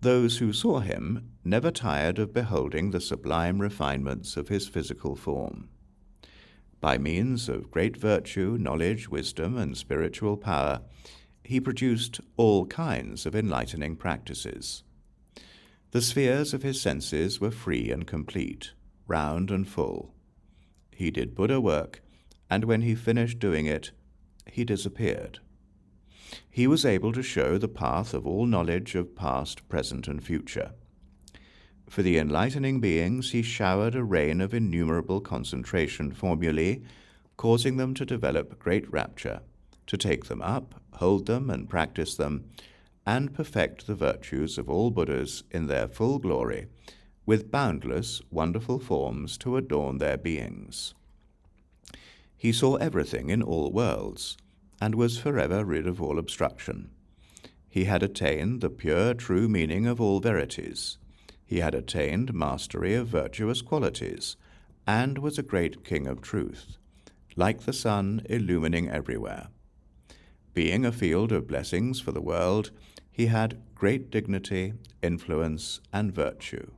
Those who saw him never tired of beholding the sublime refinements of his physical form. By means of great virtue, knowledge, wisdom, and spiritual power, he produced all kinds of enlightening practices. The spheres of his senses were free and complete, round and full. He did Buddha work, and when he finished doing it, he disappeared. He was able to show the path of all knowledge of past, present, and future. For the enlightening beings, he showered a rain of innumerable concentration formulae, causing them to develop great rapture, to take them up, hold them, and practice them, and perfect the virtues of all Buddhas in their full glory, with boundless, wonderful forms to adorn their beings. He saw everything in all worlds, and was forever rid of all obstruction. He had attained the pure, true meaning of all verities. He had attained mastery of virtuous qualities, and was a great king of truth, like the sun illumining everywhere. Being a field of blessings for the world, he had great dignity, influence, and virtue.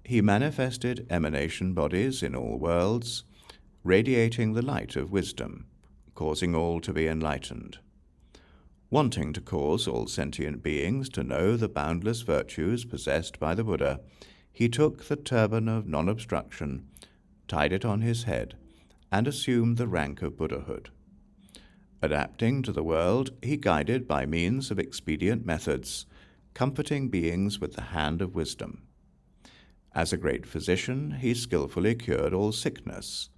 He manifested emanation bodies in all worlds, radiating the light of wisdom, causing all to be enlightened. Wanting to cause all sentient beings to know the boundless virtues possessed by the Buddha, he took the turban of non-obstruction, tied it on his head, and assumed the rank of Buddhahood. Adapting to the world, he guided by means of expedient methods, comforting beings with the hand of wisdom. As a great physician, he skillfully cured all sickness,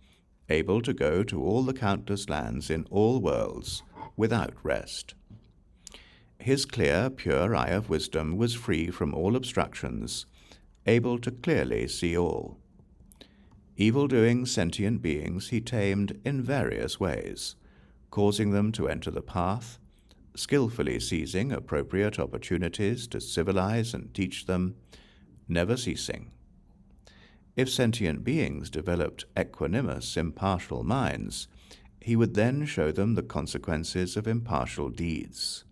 able to go to all the countless lands in all worlds without rest. His clear, pure eye of wisdom was free from all obstructions, able to clearly see all. Evil-doing sentient beings he tamed in various ways, causing them to enter the path, skillfully seizing appropriate opportunities to civilize and teach them, never ceasing. If sentient beings developed equanimous, impartial minds, he would then show them the consequences of impartial deeds.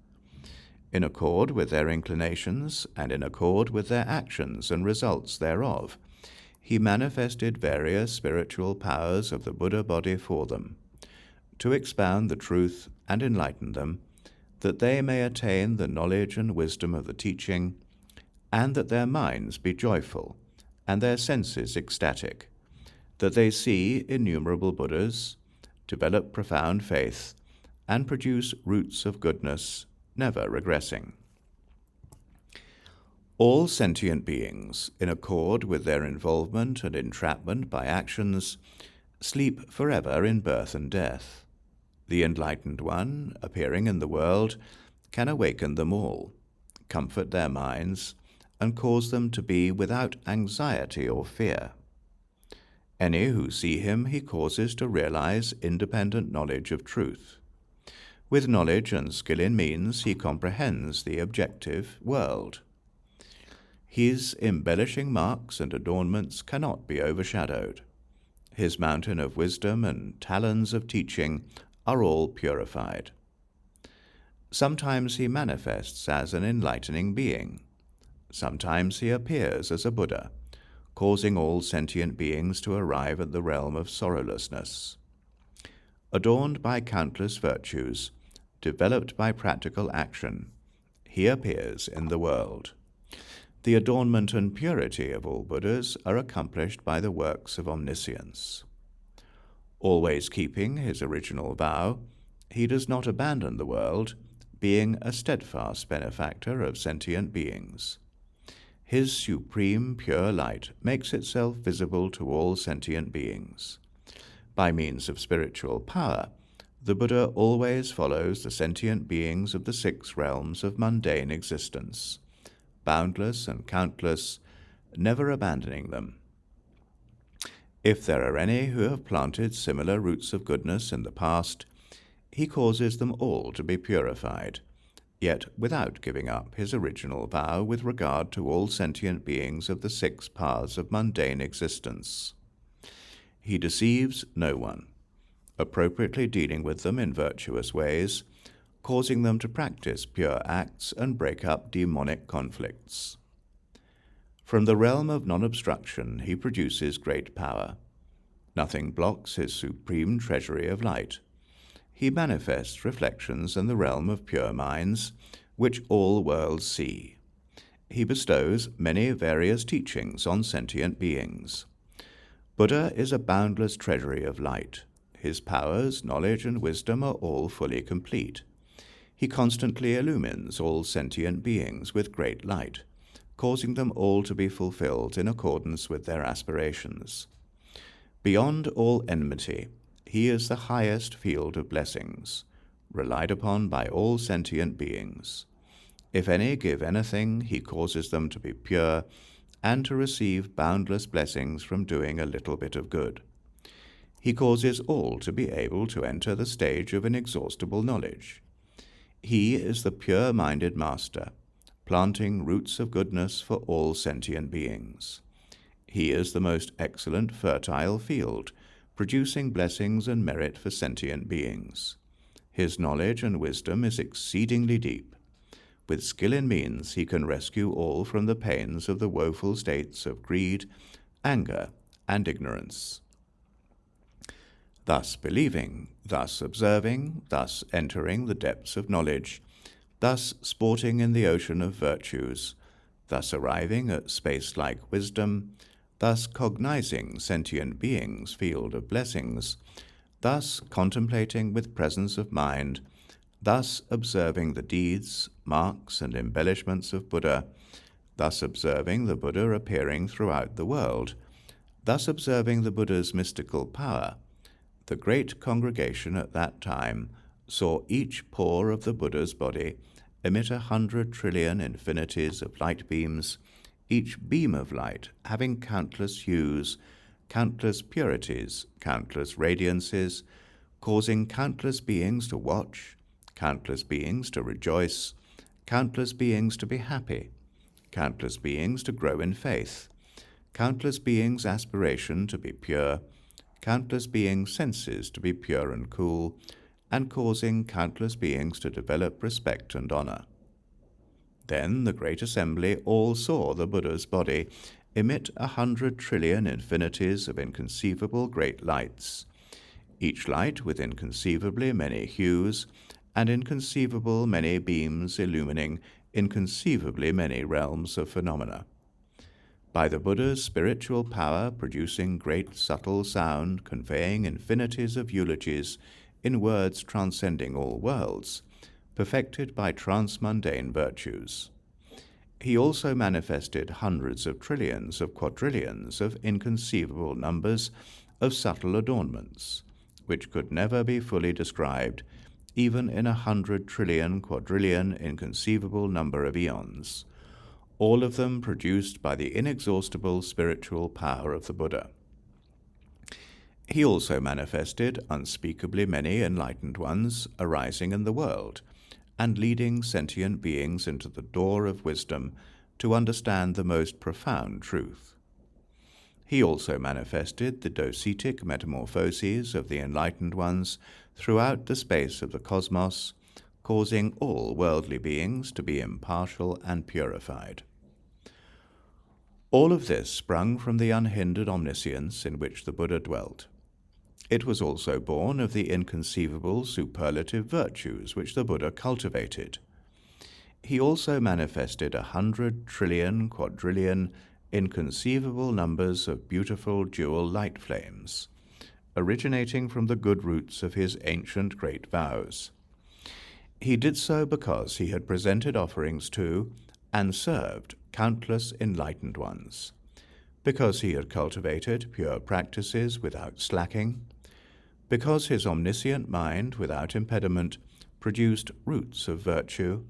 In accord with their inclinations and in accord with their actions and results thereof, he manifested various spiritual powers of the Buddha body for them, to expound the truth and enlighten them, that they may attain the knowledge and wisdom of the teaching, and that their minds be joyful, and their senses ecstatic, that they see innumerable Buddhas, develop profound faith, and produce roots of goodness, never regressing. All sentient beings, in accord with their involvement and entrapment by actions, sleep forever in birth and death. The enlightened one, appearing in the world, can awaken them all, comfort their minds, and cause them to be without anxiety or fear. Any who see him he causes to realize independent knowledge of truth. With knowledge and skill in means he comprehends the objective world. His embellishing marks and adornments cannot be overshadowed. His mountain of wisdom and talons of teaching are all purified. Sometimes he manifests as an enlightening being. Sometimes he appears as a Buddha, causing all sentient beings to arrive at the realm of sorrowlessness. Adorned by countless virtues, developed by practical action, he appears in the world. The adornment and purity of all Buddhas are accomplished by the works of omniscience. Always keeping his original vow, he does not abandon the world, being a steadfast benefactor of sentient beings. His supreme pure light makes itself visible to all sentient beings. By means of spiritual power, the Buddha always follows the sentient beings of the 6 realms of mundane existence, boundless and countless, never abandoning them. If there are any who have planted similar roots of goodness in the past, he causes them all to be purified, yet without giving up his original vow with regard to all sentient beings of the 6 paths of mundane existence. He deceives no one, appropriately dealing with them in virtuous ways, causing them to practice pure acts and break up demonic conflicts. From the realm of non-obstruction he produces great power. Nothing blocks his supreme treasury of light. He manifests reflections in the realm of pure minds, which all worlds see. He bestows many various teachings on sentient beings. Buddha is a boundless treasury of light. His powers, knowledge, and wisdom are all fully complete. He constantly illumines all sentient beings with great light, causing them all to be fulfilled in accordance with their aspirations. Beyond all enmity, he is the highest field of blessings, relied upon by all sentient beings. If any give anything, he causes them to be pure and to receive boundless blessings from doing a little bit of good. He causes all to be able to enter the stage of inexhaustible knowledge. He is the pure-minded master, planting roots of goodness for all sentient beings. He is the most excellent fertile field, producing blessings and merit for sentient beings. His knowledge and wisdom is exceedingly deep. With skill in means he can rescue all from the pains of the woeful states of greed, anger, and ignorance. Thus believing, thus observing, thus entering the depths of knowledge, thus sporting in the ocean of virtues, thus arriving at space-like wisdom, thus cognizing sentient beings' field of blessings, thus contemplating with presence of mind, thus observing the deeds, marks, and embellishments of Buddha, thus observing the Buddha appearing throughout the world, thus observing the Buddha's mystical power, the great congregation at that time saw each pore of the Buddha's body emit 100 trillion infinities of light beams, each beam of light having countless hues, countless purities, countless radiances, causing countless beings to watch, countless beings to rejoice, countless beings to be happy, countless beings to grow in faith, countless beings' aspiration to be pure, countless beings' senses to be pure and cool, and causing countless beings to develop respect and honor. Then the great assembly all saw the Buddha's body emit 100 trillion infinities of inconceivable great lights, each light with inconceivably many hues, and inconceivable many beams illumining inconceivably many realms of phenomena. By the Buddha's spiritual power producing great subtle sound, conveying infinities of eulogies in words transcending all worlds, perfected by transmundane virtues. He also manifested hundreds of trillions of quadrillions of inconceivable numbers of subtle adornments, which could never be fully described, even in 100 trillion quadrillion inconceivable number of eons, all of them produced by the inexhaustible spiritual power of the Buddha. He also manifested unspeakably many enlightened ones arising in the world, and leading sentient beings into the door of wisdom to understand the most profound truth. He also manifested the docetic metamorphoses of the enlightened ones throughout the space of the cosmos, causing all worldly beings to be impartial and purified. All of this sprung from the unhindered omniscience in which the Buddha dwelt. It was also born of the inconceivable superlative virtues which the Buddha cultivated. He also manifested 100 trillion quadrillion inconceivable numbers of beautiful dual light flames, originating from the good roots of his ancient great vows. He did so because he had presented offerings to and served countless enlightened ones, because he had cultivated pure practices without slacking, because his omniscient mind without impediment produced roots of virtue,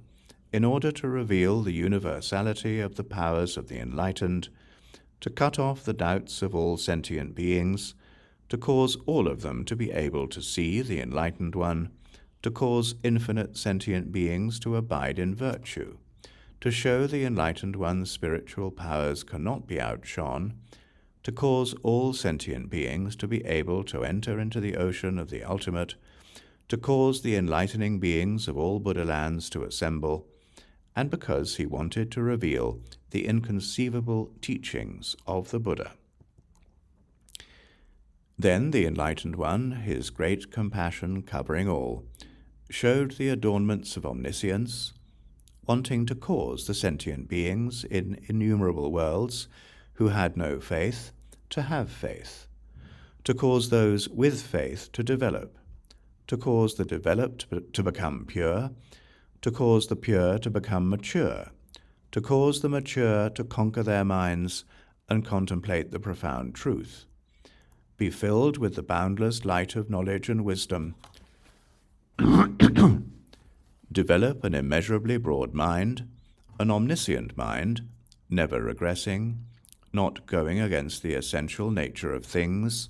in order to reveal the universality of the powers of the enlightened, to cut off the doubts of all sentient beings, to cause all of them to be able to see the enlightened one, to cause infinite sentient beings to abide in virtue, to show the enlightened one's spiritual powers cannot be outshone, to cause all sentient beings to be able to enter into the ocean of the ultimate, to cause the enlightening beings of all Buddha lands to assemble, and because he wanted to reveal the inconceivable teachings of the Buddha. Then the enlightened one, his great compassion covering all, showed the adornments of omniscience, wanting to cause the sentient beings in innumerable worlds who had no faith to have faith, to cause those with faith to develop, to cause the developed to become pure, to cause the pure to become mature, to cause the mature to conquer their minds and contemplate the profound truth, be filled with the boundless light of knowledge and wisdom, develop an immeasurably broad mind, an omniscient mind, never regressing, not going against the essential nature of things,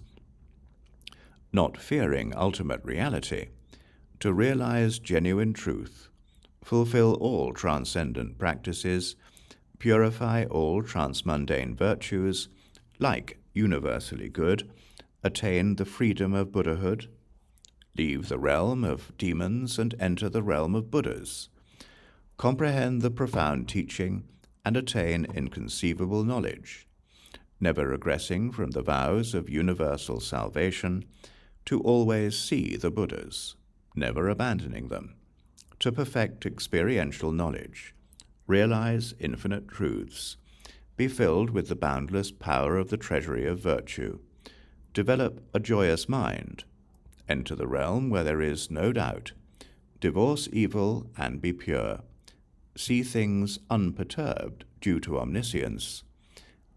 not fearing ultimate reality, to realize genuine truth, fulfill all transcendent practices, purify all transmundane virtues, like universally good, attain the freedom of Buddhahood, leave the realm of demons and enter the realm of Buddhas, comprehend the profound teaching, and attain inconceivable knowledge, never regressing from the vows of universal salvation, to always see the Buddhas, never abandoning them, to perfect experiential knowledge, realize infinite truths, be filled with the boundless power of the treasury of virtue, develop a joyous mind, enter the realm where there is no doubt, divorce evil and be pure, see things unperturbed due to omniscience,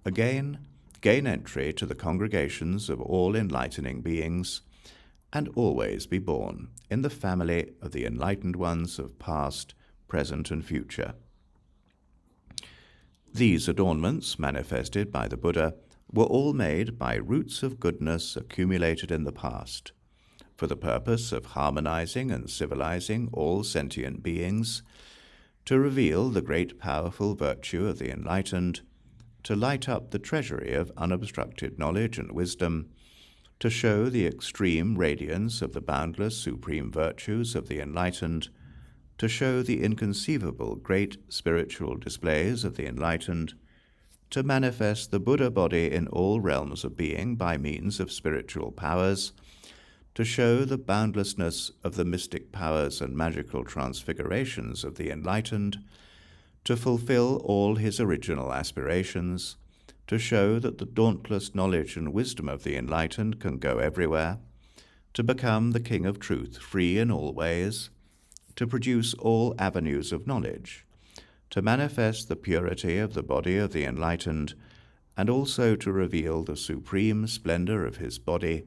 again gain entry to the congregations of all enlightening beings, and always be born in the family of the enlightened ones of past, present, and future. These adornments manifested by the Buddha were all made by roots of goodness accumulated in the past, for the purpose of harmonizing and civilizing all sentient beings, to reveal the great powerful virtue of the enlightened, to light up the treasury of unobstructed knowledge and wisdom, to show the extreme radiance of the boundless supreme virtues of the enlightened, to show the inconceivable great spiritual displays of the enlightened, to manifest the Buddha body in all realms of being by means of spiritual powers, to show the boundlessness of the mystic powers and magical transfigurations of the enlightened, to fulfill all his original aspirations, to show that the dauntless knowledge and wisdom of the enlightened can go everywhere, to become the King of Truth, free in all ways, to produce all avenues of knowledge, to manifest the purity of the body of the enlightened, and also to reveal the supreme splendor of his body,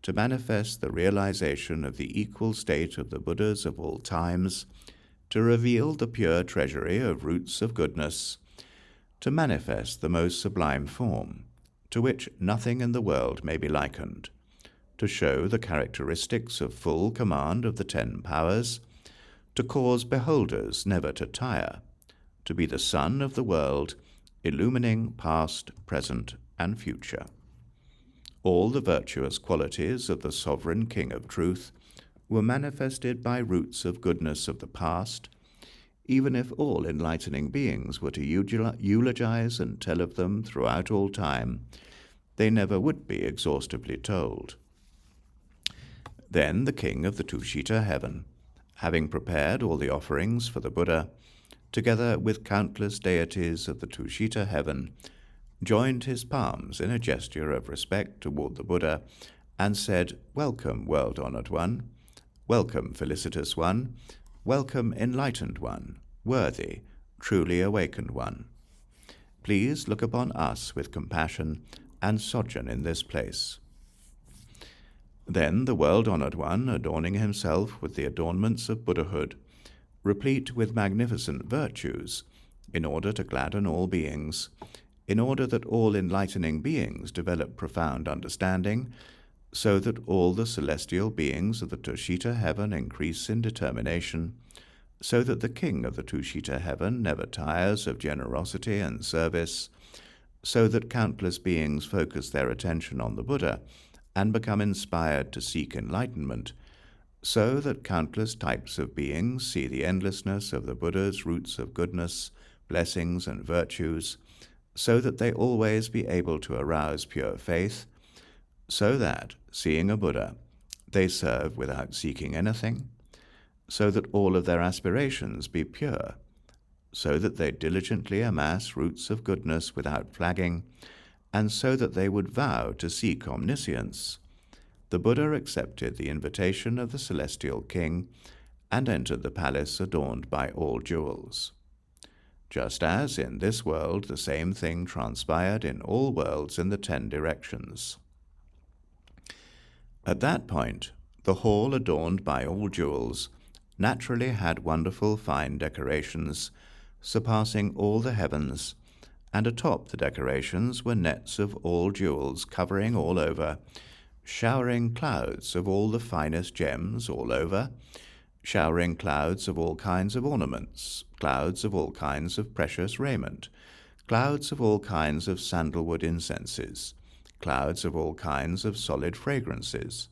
to manifest the realization of the equal state of the Buddhas of all times, to reveal the pure treasury of roots of goodness, to manifest the most sublime form, to which nothing in the world may be likened, to show the characteristics of full command of the 10 powers, to cause beholders never to tire, to be the sun of the world, illumining past, present, and future. All the virtuous qualities of the sovereign King of Truth were manifested by roots of goodness of the past, even if all enlightening beings were to eulogize and tell of them throughout all time, they never would be exhaustively told. Then the king of the Tushita Heaven, having prepared all the offerings for the Buddha, together with countless deities of the Tushita Heaven, joined his palms in a gesture of respect toward the Buddha, and said, "Welcome, world-honored one. Welcome, felicitous one. Welcome, enlightened one, worthy, truly awakened one. Please look upon us with compassion and sojourn in this place." Then the world-honored one, adorning himself with the adornments of Buddhahood, replete with magnificent virtues, in order to gladden all beings, in order that all enlightening beings develop profound understanding, so that all the celestial beings of the Tushita Heaven increase in determination, so that the king of the Tushita Heaven never tires of generosity and service, so that countless beings focus their attention on the Buddha and become inspired to seek enlightenment, so that countless types of beings see the endlessness of the Buddha's roots of goodness, blessings, and virtues, so that they always be able to arouse pure faith, so that, seeing a Buddha, they serve without seeking anything, so that all of their aspirations be pure, so that they diligently amass roots of goodness without flagging, and so that they would vow to seek omniscience. The Buddha accepted the invitation of the celestial king and entered the palace adorned by all jewels. Just as in this world the same thing transpired in all worlds in the 10 directions. At that point, the hall adorned by all jewels naturally had wonderful fine decorations, surpassing all the heavens, and atop the decorations were nets of all jewels covering all over, showering clouds of all the finest gems all over, showering clouds of all kinds of ornaments, clouds of all kinds of precious raiment, clouds of all kinds of sandalwood incenses, clouds of all kinds of solid fragrances,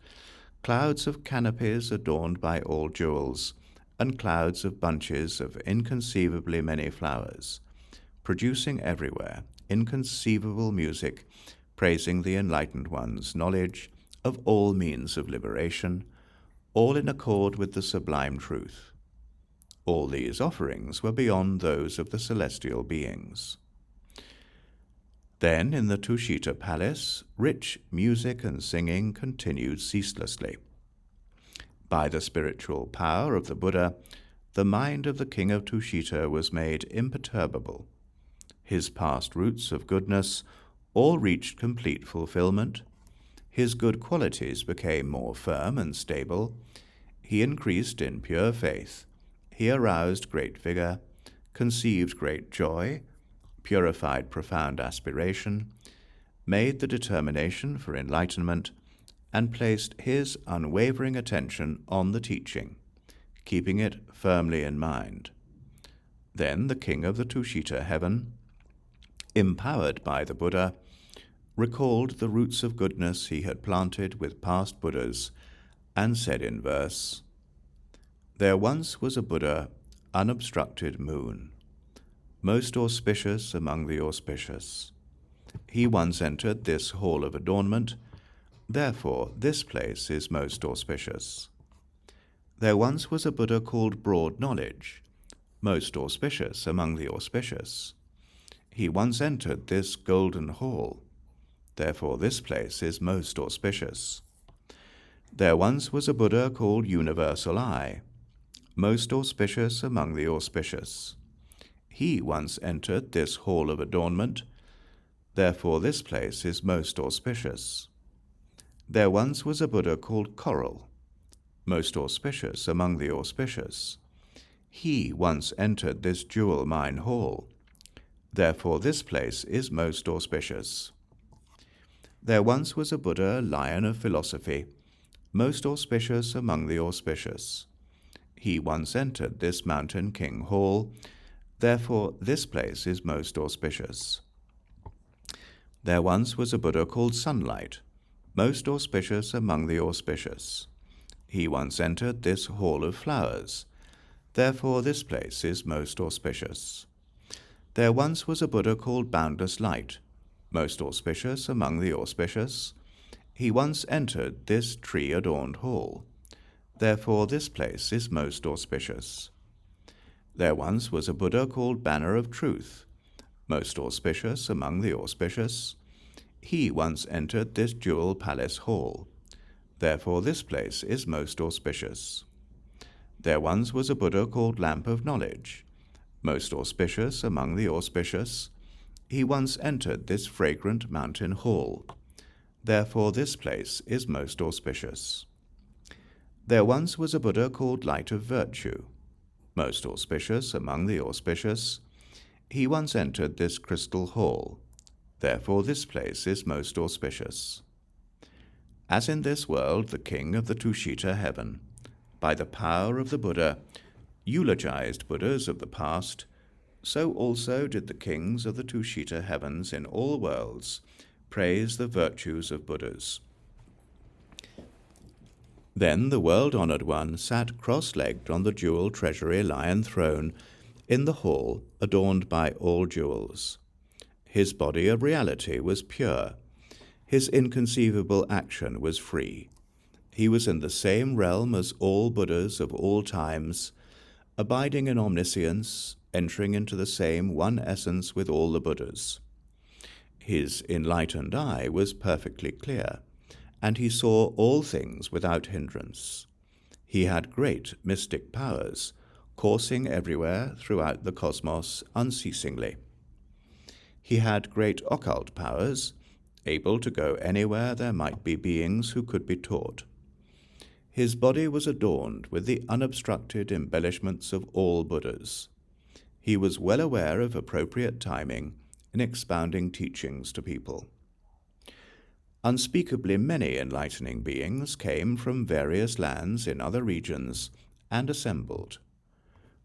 clouds of canopies adorned by all jewels, and clouds of bunches of inconceivably many flowers, producing everywhere inconceivable music, praising the enlightened one's knowledge of all means of liberation, all in accord with the sublime truth. All these offerings were beyond those of the celestial beings. Then, in the Tushita palace, rich music and singing continued ceaselessly. By the spiritual power of the Buddha, the mind of the king of Tushita was made imperturbable. His past roots of goodness all reached complete fulfillment. His good qualities became more firm and stable. He increased in pure faith. He aroused great vigor, conceived great joy, purified profound aspiration, made the determination for enlightenment, and placed his unwavering attention on the teaching, keeping it firmly in mind. Then the king of the Tushita Heaven, empowered by the Buddha, recalled the roots of goodness he had planted with past Buddhas, and said in verse, "There once was a Buddha, unobstructed moon, most auspicious among the auspicious. He once entered this hall of adornment, therefore this place is most auspicious. There once was a Buddha called broad knowledge, most auspicious among the auspicious. He once entered this golden hall, therefore this place is most auspicious. There once was a Buddha called Universal Eye, most auspicious among the auspicious. He once entered this hall of adornment, therefore this place is most auspicious. There once was a Buddha called Coral, most auspicious among the auspicious. He once entered this jewel mine hall, therefore this place is most auspicious. There once was a Buddha, Lion of Philosophy, most auspicious among the auspicious. He once entered this Mountain King hall, therefore this place is most auspicious. There once was a Buddha called Sunlight, most auspicious among the auspicious. He once entered this hall of flowers, therefore this place is most auspicious. There once was a Buddha called Boundless Light, most auspicious among the auspicious. He once entered this tree-adorned hall, therefore this place is most auspicious. There once was a Buddha called Banner of Truth, most auspicious among the auspicious. He once entered this jewel palace hall, therefore this place is most auspicious. There once was a Buddha called Lamp of Knowledge, most auspicious among the auspicious. He once entered this fragrant mountain hall, therefore this place is most auspicious. There once was a Buddha called Light of Virtue, most auspicious among the auspicious. He once entered this crystal hall, therefore this place is most auspicious. As in this world the king of the Tushita Heaven, by the power of the Buddha, eulogized Buddhas of the past, so also did the kings of the Tushita Heavens in all worlds praise the virtues of Buddhas. Then the world-honored one sat cross-legged on the jewel treasury lion throne in the hall adorned by all jewels. His body of reality was pure. His inconceivable action was free. He was in the same realm as all Buddhas of all times, abiding in omniscience, entering into the same one essence with all the Buddhas. His enlightened eye was perfectly clear, and he saw all things without hindrance. He had great mystic powers, coursing everywhere throughout the cosmos unceasingly. He had great occult powers, able to go anywhere there might be beings who could be taught. His body was adorned with the unobstructed embellishments of all Buddhas. He was well aware of appropriate timing in expounding teachings to people. Unspeakably many enlightening beings came from various lands in other regions and assembled.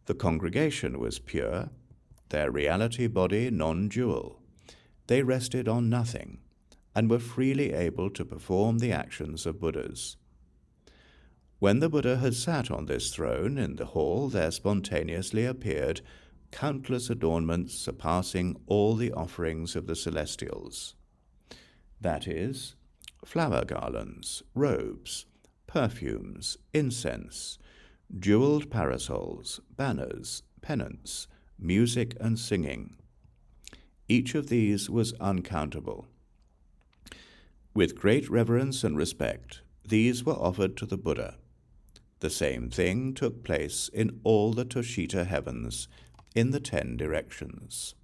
The congregation was pure, their reality body non-dual. They rested on nothing and were freely able to perform the actions of Buddhas. When the Buddha had sat on this throne in the hall, there spontaneously appeared countless adornments surpassing all the offerings of the celestials. That is, flower garlands, robes, perfumes, incense, jeweled parasols, banners, pennants, music and singing. Each of these was uncountable. With great reverence and respect, these were offered to the Buddha. The same thing took place in all the Tushita Heavens, in the 10 directions.